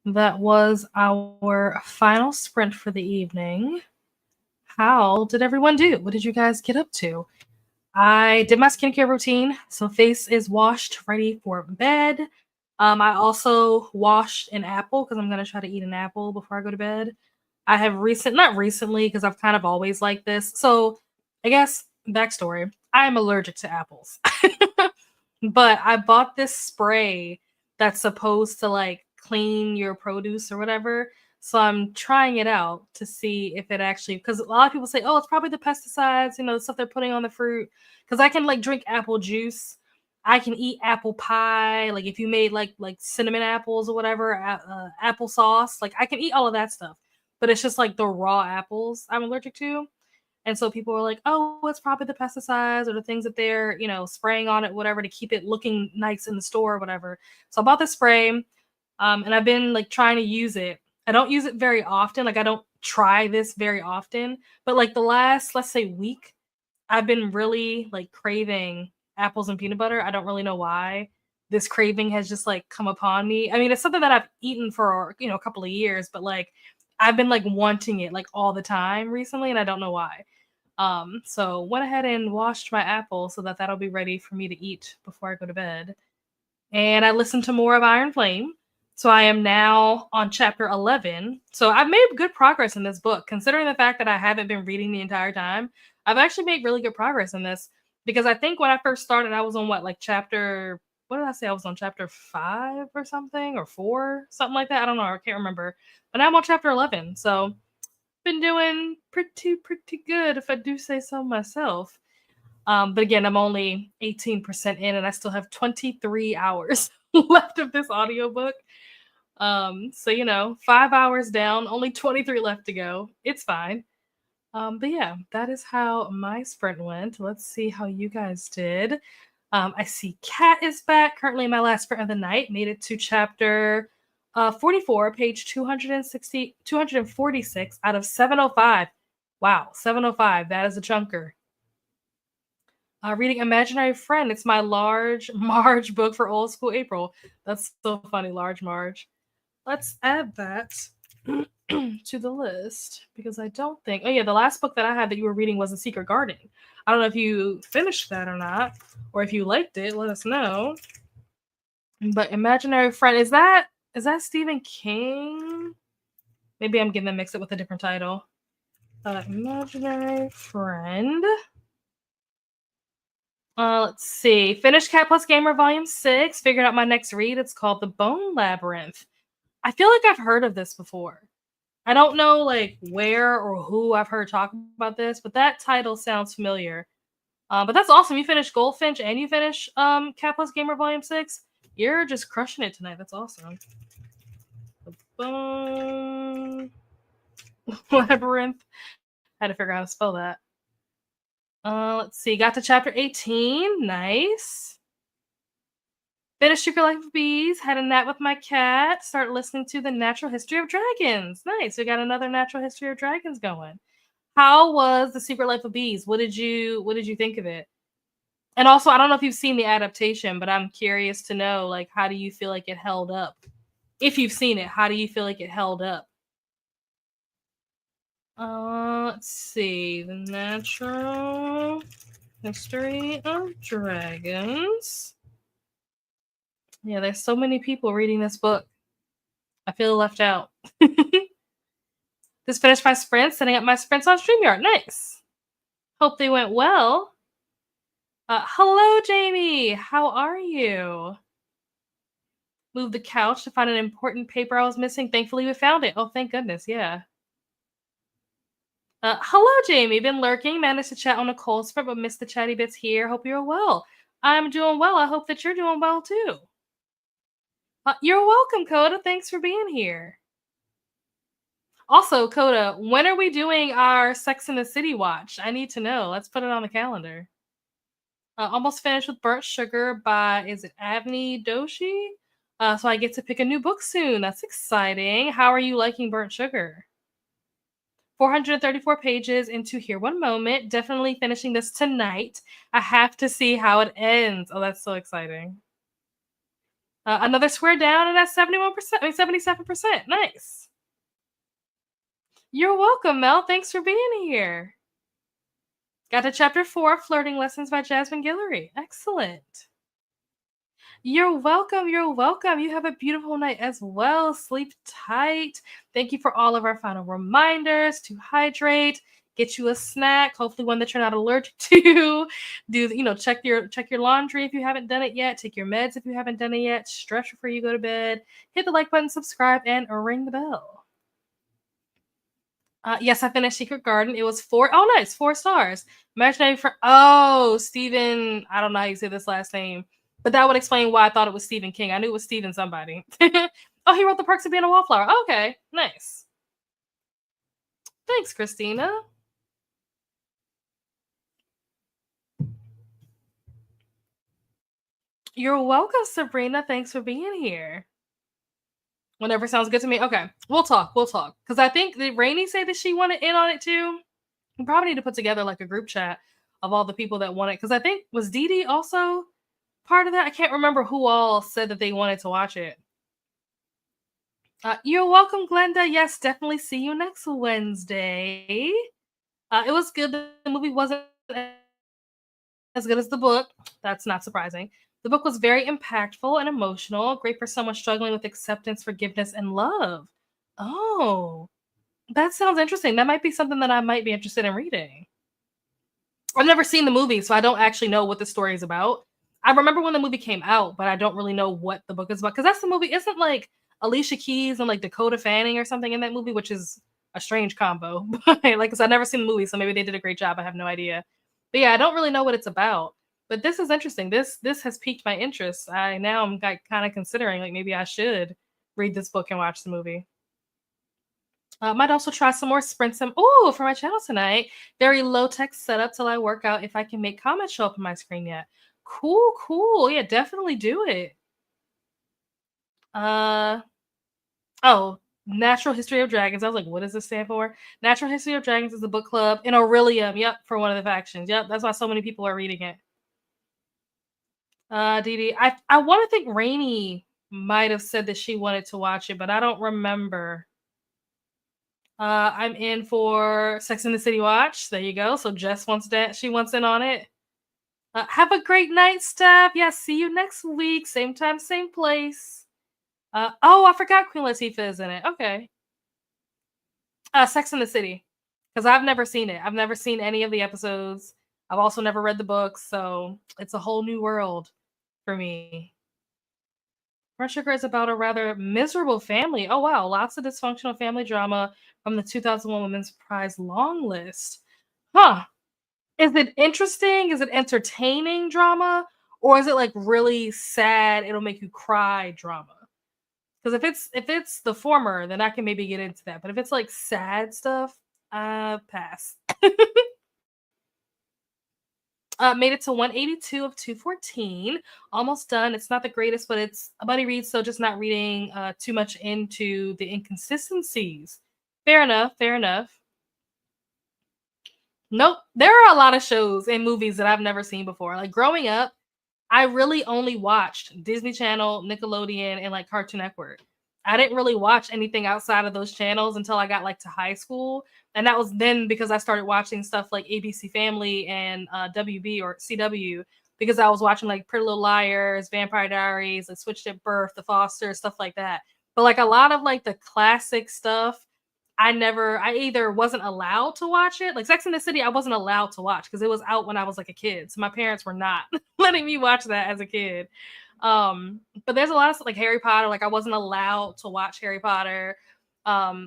That was our final sprint for the evening. How did everyone do? What did you guys get up to? I did my skincare routine, so face is washed, ready for bed. I also washed an apple because I'm gonna try to eat an apple before I go to bed. I have not recently because I've kind of always liked this. So I guess backstory: I am allergic to apples. But I bought this spray that's supposed to like clean your produce or whatever. So I'm trying it out to see if it actually, because a lot of people say, oh, it's probably the pesticides, the stuff they're putting on the fruit. Because I can like drink apple juice, I can eat apple pie. Like if you made like cinnamon apples or whatever, apple sauce, like I can eat all of that stuff. But it's just like the raw apples I'm allergic to. And so people are like, oh, it's probably the pesticides or the things that they're, spraying on it, whatever, to keep it looking nice in the store or whatever. So I bought this spray, and I've been like trying to use it. I don't use it very often. Like I don't try this very often, but like the last, let's say, week, I've been really like craving apples and peanut butter. I don't really know why. This craving has just like come upon me. I mean, it's something that I've eaten for, a couple of years, but like I've been like wanting it like all the time recently, and I don't know why. So went ahead and washed my apple so that that'll be ready for me to eat before I go to bed. And I listened to more of Iron Flame. So I am now on chapter 11. So I've made good progress in this book, considering the fact that I haven't been reading the entire time. I've actually made really good progress in this because I think when I first started, I was on what did I say? I was on chapter 5 or something, or 4, something like that. I don't know. I can't remember. But now I'm on chapter 11. So been doing pretty good if I do say so myself. But again, I'm only 18% in and I still have 23 hours left of this audiobook. So 5 hours down, only 23 left to go. It's fine. But yeah, that is how my sprint went. Let's see how you guys did. I see Kat is back. Currently my last sprint of the night. Made it to chapter 44, page 246 out of 705. Wow, 705. That is a chunker. Reading Imaginary Friend. It's my large Marge book for old school April. That's so funny, large Marge. Let's add that to the list because I don't think. Oh yeah, the last book that I had that you were reading was The Secret Garden. I don't know if you finished that or not, or if you liked it. Let us know. But Imaginary Friend, is that Stephen King? Maybe I'm getting them mixed up with a different title. Imaginary Friend. Let's see. Finished Cat Plus Gamer Volume 6. Figured out my next read. It's called The Bone Labyrinth. I feel like I've heard of this before. I don't know like where or who I've heard talk about this, but that title sounds familiar. But that's awesome. You finished Goldfinch and you finished Cat Plus Gamer Volume 6. You're just crushing it tonight. That's awesome. The Bone Labyrinth. I had to figure out how to spell that. Let's see. Got to chapter 18. Nice. Finished Secret Life of Bees. Had a nap with my cat. Start listening to The Natural History of Dragons. Nice. We got another Natural History of Dragons going. How was The Secret Life of Bees? What did you think of it? And also, I don't know if you've seen the adaptation, but I'm curious to know, like, how do you feel like it held up? If you've seen it, how do you feel like it held up? Let's see. The Natural History of Dragons. Yeah, there's so many people reading this book. I feel left out. Just finished my sprints, setting up my sprints on StreamYard. Nice. Hope they went well. Hello, Jamie. How are you? Moved the couch to find an important paper I was missing. Thankfully, we found it. Oh, thank goodness. Yeah. Hello, Jamie. Been lurking. Managed to chat on a cold sprint, but missed the chatty bits here. Hope you're well. I'm doing well. I hope that you're doing well, too. You're welcome, Coda. Thanks for being here. Also, Coda, when are we doing our Sex in the City watch? I need to know. Let's put it on the calendar. Almost finished with Burnt Sugar by, is it Avni Doshi? So I get to pick a new book soon. That's exciting. How are you liking Burnt Sugar? 434 pages into Here One Moment. Definitely finishing this tonight. I have to see how it ends. Oh, that's so exciting. Another square down, and that's 71%. I mean, 77%. Nice. You're welcome, Mel. Thanks for being here. Got to chapter 4, Flirting Lessons by Jasmine Guillory. Excellent. You're welcome. You're welcome. You have a beautiful night as well. Sleep tight. Thank you for all of our final reminders to hydrate, get you a snack, hopefully one that you're not allergic to. Check your laundry if you haven't done it yet. Take your meds if you haven't done it yet. Stretch before you go to bed. Hit the like button, subscribe, and ring the bell. Yes, I finished Secret Garden. It was 4. Oh, nice, 4 stars. Imaginary friend. Oh, Stephen. I don't know how you say this last name, but that would explain why I thought it was Stephen King. I knew it was Stephen somebody. Oh, he wrote The Perks of Being a Wallflower. Okay, nice. Thanks, Christina. You're welcome, Sabrina. Thanks for being here. Whenever sounds good to me. Okay, we'll talk. Because I think did Rainey say that she wanted in on it too? We probably need to put together like a group chat of all the people that want it. Because I think was Dee Dee also part of that? I can't remember who all said that they wanted to watch it. You're welcome, Glenda. Yes, definitely see you next Wednesday. It was good. The movie wasn't as good as the book. That's not surprising. The book was very impactful and emotional, great for someone struggling with acceptance, forgiveness, and love. Oh, that sounds interesting. That might be something that I might be interested in reading. I've never seen the movie, so I don't actually know what the story is about. I remember when the movie came out, but I don't really know what the book is about. Because that's the movie. Isn't like Alicia Keys and like Dakota Fanning or something in that movie, which is a strange combo. But like, because I've never seen the movie, so maybe they did a great job. I have no idea. But yeah, I don't really know what it's about. But this is interesting. This has piqued my interest. I'm like kind of considering like maybe I should read this book and watch the movie. Might also try some more sprints. Oh, for my channel tonight. Very low tech setup till I work out if I can make comments show up on my screen yet. Cool. Yeah, definitely do it. Oh, Natural History of Dragons. I was like, what does this stand for? Natural History of Dragons is a book club in Aurelium. Yep, for one of the factions. Yep, that's why so many people are reading it. Dee Dee, I want to think Rainey might have said that she wanted to watch it, but I don't remember. I'm in for Sex in the City watch. There you go. So Jess wants that. She wants in on it. Have a great night, Steph. Yeah, see you next week. Same time, same place. Oh, I forgot Queen Latifah is in it. Okay. Sex in the City. Because I've never seen it. I've never seen any of the episodes. I've also never read the books, so it's a whole new world for me. Brown Sugar is about a rather miserable family. Oh wow, lots of dysfunctional family drama from the 2001 Women's Prize long list. Huh. Is it interesting? Is it entertaining drama? Or is it like really sad, it'll make you cry drama? Because if it's the former, then I can maybe get into that. But if it's like sad stuff, pass. Made it to 182 of 214. Almost done. It's not the greatest, but it's a buddy read, so just not reading too much into the inconsistencies. Fair enough. Nope. There are a lot of shows and movies that I've never seen before. Like growing up, I really only watched Disney Channel, Nickelodeon, and like Cartoon Network. I didn't really watch anything outside of those channels until I got like to high school. And that was then because I started watching stuff like ABC Family and WB or CW because I was watching like Pretty Little Liars, Vampire Diaries, like Switched at Birth, The Fosters, stuff like that. But like a lot of like the classic stuff, I either wasn't allowed to watch it. Like Sex in the City, I wasn't allowed to watch because it was out when I was like a kid. So my parents were not letting me watch that as a kid. But there's a lot of like Harry Potter, like I wasn't allowed to watch Harry Potter.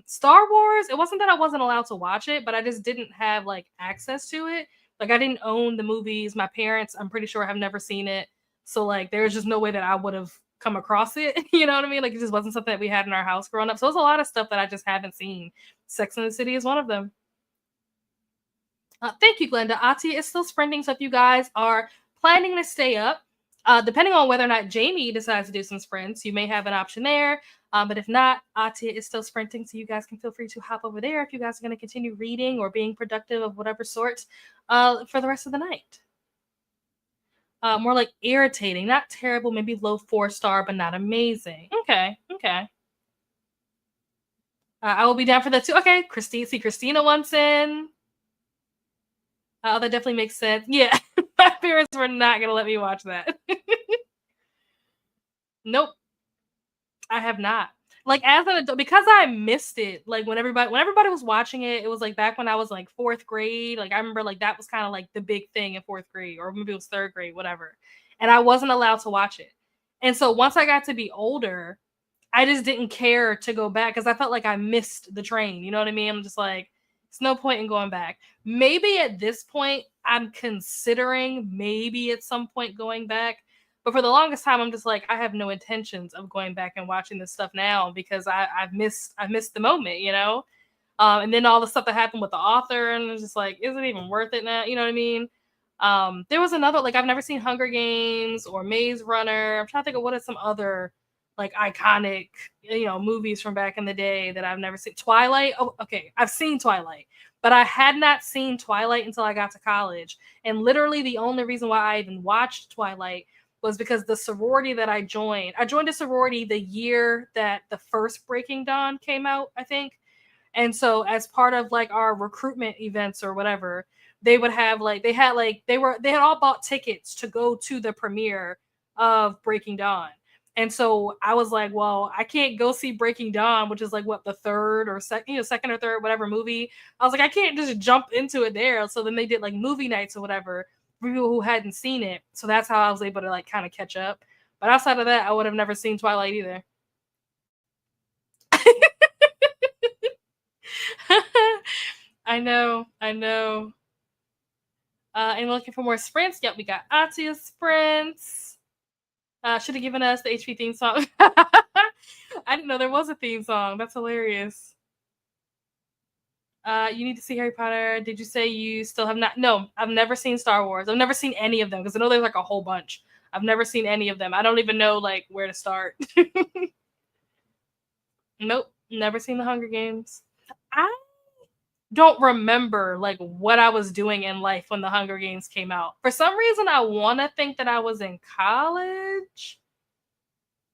Star Wars, it wasn't that I wasn't allowed to watch it, but I just didn't have like access to it. Like I didn't own the movies. My parents, I'm pretty sure, have never seen it. So like there's just no way that I would have come across it. You know what I mean? Like it just wasn't something that we had in our house growing up. So there's a lot of stuff that I just haven't seen. Sex in the City is one of them. Thank you, Glenda. Ati is still sprinting. So if you guys are planning to stay up, depending on whether or not Jamie decides to do some sprints, you may have an option there. But if not, Atia is still sprinting, so you guys can feel free to hop over there if you guys are going to continue reading or being productive of whatever sort for the rest of the night. More like irritating, not terrible, maybe low 4-star, but not amazing. Okay, okay. I will be down for that too. Okay, Christina wants in. That definitely makes sense. Yeah, my parents were not gonna let me watch that. Nope, I have not. Like as an adult, because I missed it. Like when everybody was watching it, it was like back when I was like fourth grade. Like I remember like that was kind of like the big thing in fourth grade, or maybe it was third grade, whatever. And I wasn't allowed to watch it. And so once I got to be older, I just didn't care to go back because I felt like I missed the train. You know what I mean? I'm just like, it's no point in going back. Maybe at this point, I'm considering maybe at some point going back. But for the longest time, I'm just like, I have no intentions of going back and watching this stuff now because I've missed the moment, you know? And then all the stuff that happened with the author, and it's just like, is it even worth it now? You know what I mean? There was another, like, I've never seen Hunger Games or Maze Runner. I'm trying to think of what are some other like iconic, movies from back in the day that I've never seen. Twilight. Oh, okay, I've seen Twilight, but I had not seen Twilight until I got to college. And literally, the only reason why I even watched Twilight was because the sorority that I joined a sorority the year that the first Breaking Dawn came out, I think. And so as part of like our recruitment events or whatever, they would have like they had all bought tickets to go to the premiere of Breaking Dawn. And so I was like, well, I can't go see Breaking Dawn, which is like what the third or second or third, whatever movie. I was like, I can't just jump into it there. So then they did like movie nights or whatever for people who hadn't seen it. So that's how I was able to like kind of catch up. But outside of that, I would have never seen Twilight either. I know, I know. And looking for more sprints. Yep, we got Atia sprints. Should have given us the HP theme song. I didn't know there was a theme song. That's hilarious. You need to see Harry Potter. Did you say you still have not? No, I've never seen Star Wars. I've never seen any of them because I know there's like a whole bunch. I've never seen any of them. I don't even know like where to start. Nope, never seen the Hunger Games. I don't remember like what I was doing in life when the Hunger Games came out. For some reason, I want to think that I was in college,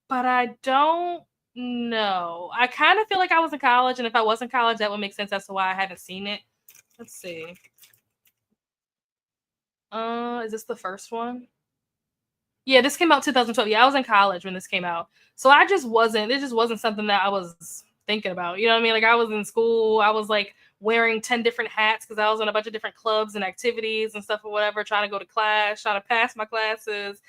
but I don't know. I kind of feel like I was in college, and if I was in college, that would make sense as to why I haven't seen it. Let's see. Is this the first one? Yeah, this came out 2012. Yeah, I was in college when this came out. So I just wasn't, it just wasn't something that I was thinking about. You know what I mean? Like I was in school, I was like wearing 10 different hats because I was in a bunch of different clubs and activities and stuff or whatever, trying to go to class, trying to pass my classes.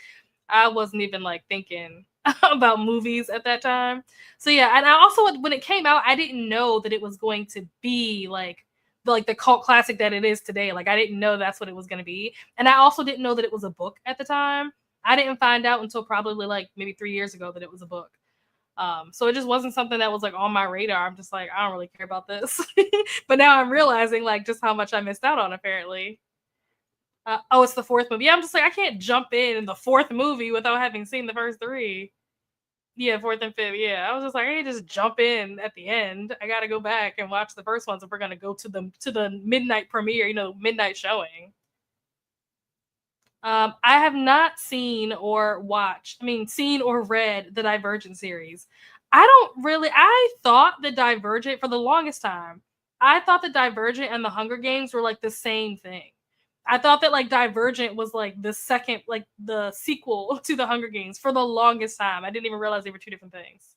I wasn't even like thinking about movies at that time. So yeah, and I also when it came out, I didn't know that it was going to be like the cult classic that it is today. Like I didn't know that's what it was going to be, and I also didn't know that it was a book at the time. I didn't find out until probably like maybe 3 years ago that it was a book. So it just wasn't something that was like on my radar. I'm just like, I don't really care about this. But now I'm realizing like just how much I missed out on apparently. Oh, it's the fourth movie. Yeah, I'm just like, I can't jump in the fourth movie without having seen the first three. Yeah, fourth and fifth. Yeah, I was just like, I can't just jump in at the end. I got to go back and watch the first ones if we're gonna go to the midnight premiere, midnight showing. I have not seen or watched, seen or read the Divergent series. I thought the Divergent for the longest time, I thought the Divergent and the Hunger Games were like the same thing. I thought that like Divergent was like the second, like the sequel to the Hunger Games for the longest time. I didn't even realize they were two different things.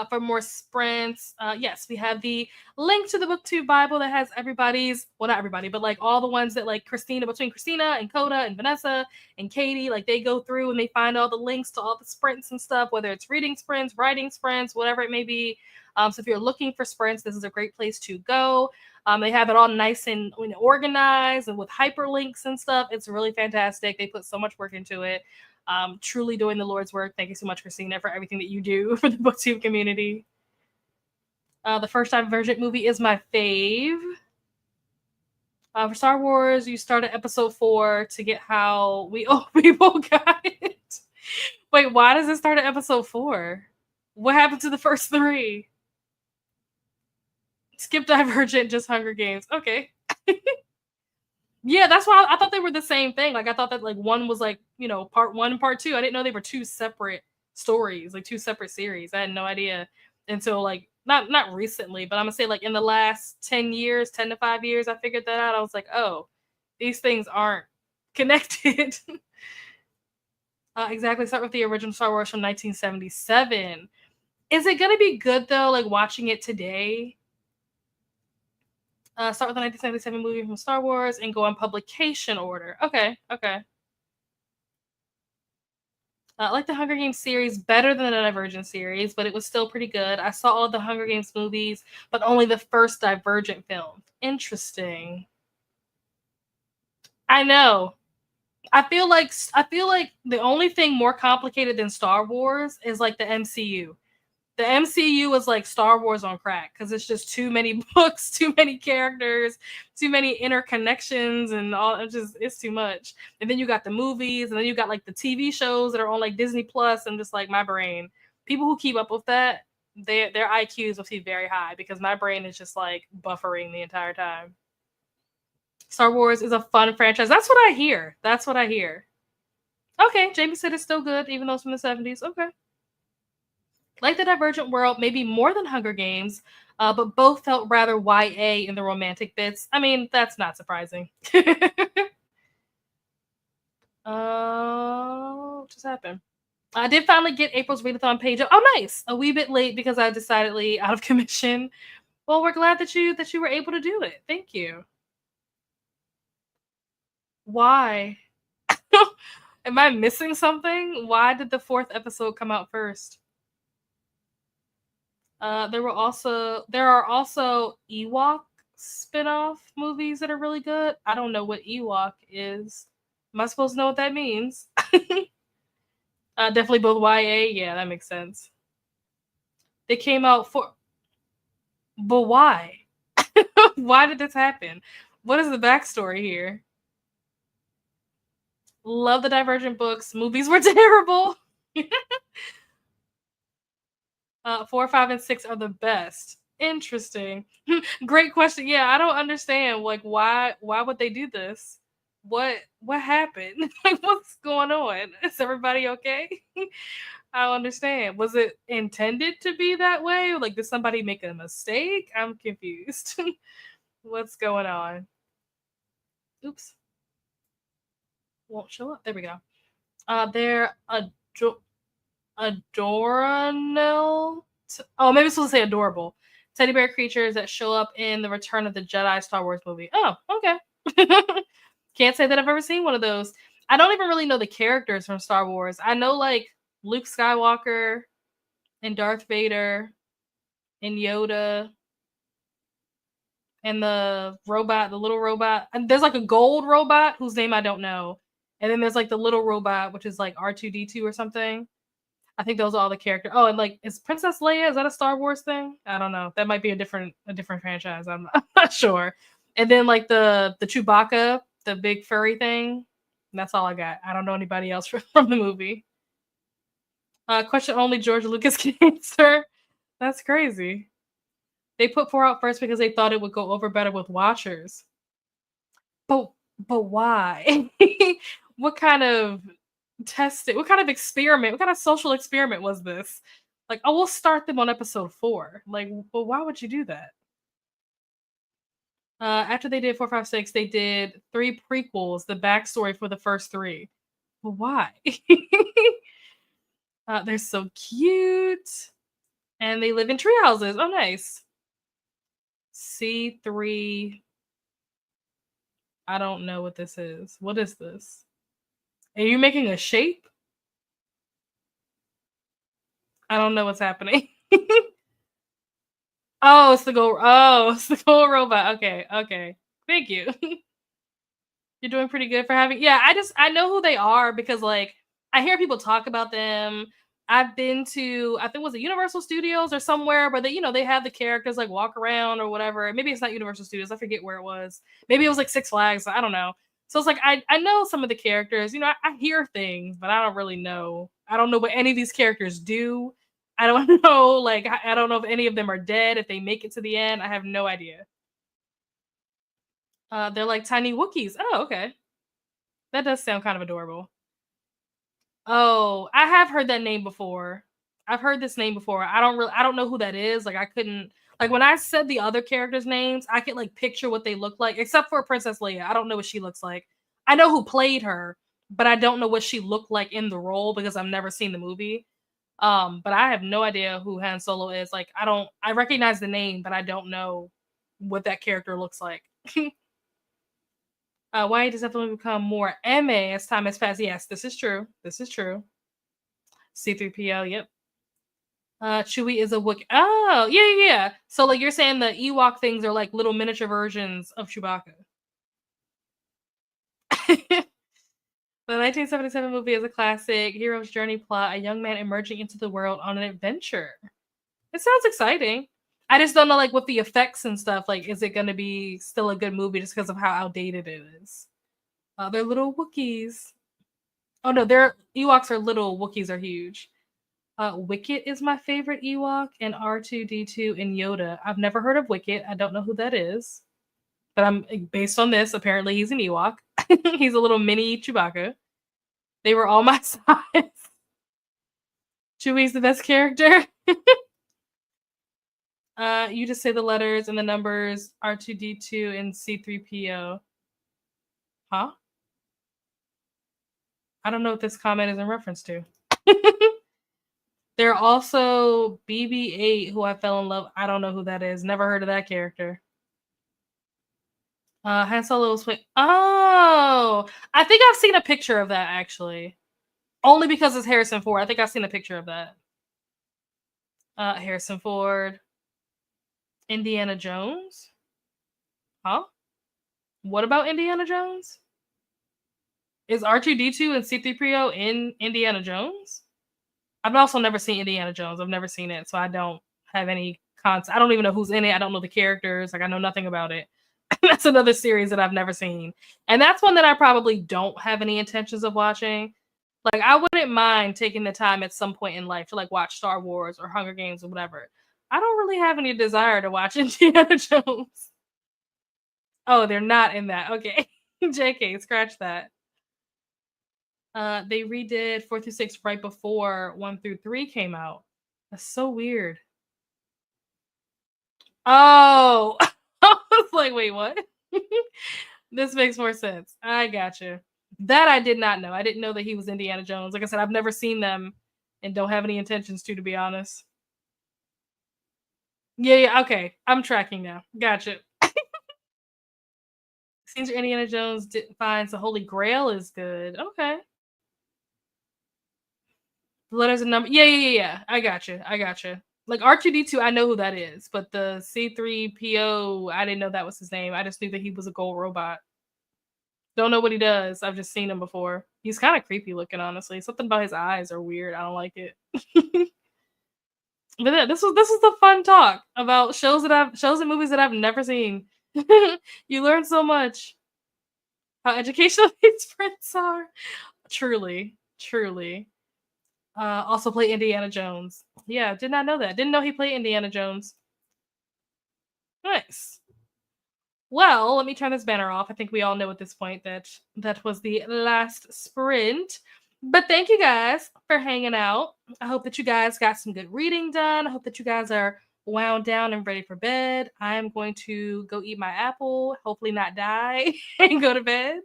For more sprints, yes, we have the link to the booktube bible that has everybody's, well, not everybody, but like all the ones that like between Christina and Coda and Vanessa and Katie, like they go through and they find all the links to all the sprints and stuff, whether it's reading sprints, writing sprints, whatever it may be. So if you're looking for sprints, this is a great place to go. They have it all nice and organized and with hyperlinks and stuff. It's really fantastic. They put so much work into it. Truly doing the Lord's work. Thank you so much, Christina, for everything that you do for the booktube community. The first Divergent movie is my fave. For Star Wars, you start at episode 4 to get how we old people got it. Wait, why does it start at episode 4? What happened to the first 3? Skip Divergent, just Hunger Games. Okay. Yeah, that's why I thought they were the same thing. Like I thought that like one was like, part one and part two. I didn't know they were two separate stories, like two separate series. I had no idea until like not recently, but I'm gonna say like in the last 10 years, 10 to 5 years, I figured that out. I was like, oh, these things aren't connected. Exactly. Start with the original Star Wars from 1977. Is it gonna be good though, like watching it today? Start with the 1977 movie from Star Wars and go on publication order. Okay, okay. I like the Hunger Games series better than the Divergent series, but it was still pretty good. I saw all the Hunger Games movies, but only the first Divergent film. Interesting. I know. I feel like the only thing more complicated than Star Wars is like the MCU. The MCU is like Star Wars on crack because it's just too many books, too many characters, too many interconnections, and all. It's too much. And then you got the movies, and then you got like the TV shows that are on like Disney Plus. And just like my brain, people who keep up with that, their IQs will be very high because my brain is just like buffering the entire time. Star Wars is a fun franchise. That's what I hear. That's what I hear. Okay, Jamie said it's still good, even though it's from the 70s. Okay. Like the Divergent World, maybe more than Hunger Games, but both felt rather YA in the romantic bits. I mean, that's not surprising. What just happened? I did finally get April's readathon page up. Oh, nice! A wee bit late because I decidedly out of commission. Well, we're glad that you were able to do it. Thank you. Why? Am I missing something? Why did the fourth episode come out first? There are also Ewok spin-off movies that are really good. I don't know what Ewok is. Am I supposed to know what that means? Definitely both YA. Yeah, that makes sense. They came out for, but why? Why did this happen? What is the backstory here? Love the Divergent books. Movies were terrible. 4, 5, and 6 are the best. Interesting. Great question. Yeah, I don't understand. Like, why would they do this? What happened? Like, what's going on? Is everybody okay? I don't understand. Was it intended to be that way? Like, did somebody make a mistake? I'm confused. What's going on? Oops, won't show up. There we go. They're adorable. Oh, maybe it's supposed to say adorable. Teddy bear creatures that show up in the Return of the Jedi Star Wars movie. Oh, okay. Can't say that I've ever seen one of those. I don't even really know the characters from Star Wars. I know like Luke Skywalker and Darth Vader and Yoda and the robot, the little robot. And there's like a gold robot whose name I don't know. And then there's like the little robot, which is like R2D2 or something. I think those are all the characters. Oh, and like, is Princess Leia? Is that a Star Wars thing? I don't know. That might be a different franchise. I'm not sure. And then like the Chewbacca, the big furry thing. That's all I got. I don't know anybody else from the movie. Question only George Lucas can answer. That's crazy. They put four out first because they thought it would go over better with watchers. But but why? What kind of testing? What kind of experiment? What kind of social experiment was this? Like, oh, we'll start them on episode 4. Like, well, why would you do that? After they did 4, 5, 6, they did 3 prequels, the backstory for the first 3. Well, why? They're so cute, and they live in tree houses. Oh, nice. C3. I don't know what this is. What is this? Are you making a shape? I don't know what's happening. Oh, it's the gold. Oh, it's the gold robot. Okay, okay. Thank you. You're doing pretty good for having. Yeah, I know who they are because like I hear people talk about them. I've been to I think was it Universal Studios or somewhere where they have the characters like walk around or whatever. Maybe it's not Universal Studios. I forget where it was. Maybe it was like Six Flags. I don't know. So it's like I know some of the characters. I hear things, but I don't really know. I don't know what any of these characters do. I don't know. Like I don't know if any of them are dead. If they make it to the end, I have no idea. They're like tiny Wookiees. Oh, okay. That does sound kind of adorable. Oh, I have heard that name before. I've heard this name before. I don't know who that is. Like I couldn't like when I said the other characters' names, I could like picture what they look like, except for Princess Leia. I don't know what she looks like. I know who played her, but I don't know what she looked like in the role because I've never seen the movie. But I have no idea who Han Solo is. Like I recognize the name, but I don't know what that character looks like. Why does definitely become more MA as time has passed? Yes, this is true. This is true. C3PO, yep. Chewie is a Wookiee. Oh, yeah, yeah, yeah. So like you're saying the Ewok things are like little miniature versions of Chewbacca. The 1977 movie is a classic hero's journey plot, a young man emerging into the world on an adventure. It sounds exciting. I just don't know like with the effects and stuff, like is it gonna be still a good movie just because of how outdated it is? They're little Wookiees. Oh no, their Ewoks are little, Wookiees are huge. Wicket is my favorite Ewok, and R2D2 and Yoda. I've never heard of Wicket. I don't know who that is, but I'm based on this. Apparently, he's an Ewok. He's a little mini Chewbacca. They were all my size. Chewie's the best character. You just say the letters and the numbers R2D2 and C3PO. Huh? I don't know what this comment is in reference to. There are also BB-8, who I fell in love. I don't know who that is. Never heard of that character. Han Solo was Oh, I think I've seen a picture of that actually. Only because it's Harrison Ford. I think I've seen a picture of that. Harrison Ford. Indiana Jones? Huh? What about Indiana Jones? Is R2D2 and C3PO in Indiana Jones? I've also never seen Indiana Jones. I've never seen it, so I don't have any concept. I don't even know who's in it. I don't know the characters. Like I know nothing about it. That's another series that I've never seen. And that's one that I probably don't have any intentions of watching. Like I wouldn't mind taking the time at some point in life to like watch Star Wars or Hunger Games or whatever. I don't really have any desire to watch Indiana Jones. Oh, they're not in that. Okay. JK, scratch that. They redid 4 through 6 right before 1 through 3 came out. That's so weird. Oh, I was like, wait, what? This makes more sense. I gotcha. That I did not know. I didn't know that he was Indiana Jones. Like I said, I've never seen them and don't have any intentions to be honest. Yeah, yeah, okay. I'm tracking now. Gotcha. Seems Indiana Jones finds the Holy Grail is good. Okay. The letters and number. Yeah, yeah, yeah, yeah. I gotcha. I gotcha. Like R2D2, I know who that is, but the C3PO, I didn't know that was his name. I just knew that he was a gold robot. Don't know what he does. I've just seen him before. He's kind of creepy looking, honestly. Something about his eyes are weird. I don't like it. But yeah, this was the fun talk about shows and movies that I've never seen. You learn so much. How educational these prints are. Truly, truly. Also play Indiana Jones. Yeah, did not know that. Didn't know he played Indiana Jones. Nice. Well, let me turn this banner off. I think we all know at this point that that was the last sprint. But thank you guys for hanging out. I hope that you guys got some good reading done. I hope that you guys are wound down and ready for bed. I'm going to go eat my apple, hopefully not die, and go to bed.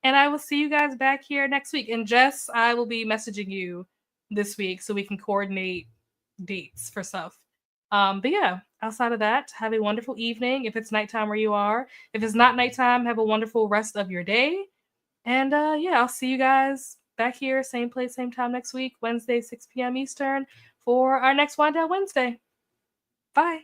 And I will see you guys back here next week. And Jess, I will be messaging you this week so we can coordinate dates for stuff. But yeah, outside of that, have a wonderful evening if it's nighttime where you are. If it's not nighttime, have a wonderful rest of your day. And yeah, I'll see you guys back here, same place, same time next week, Wednesday, 6 p.m. Eastern, for our next Wind Down Wednesday. Bye.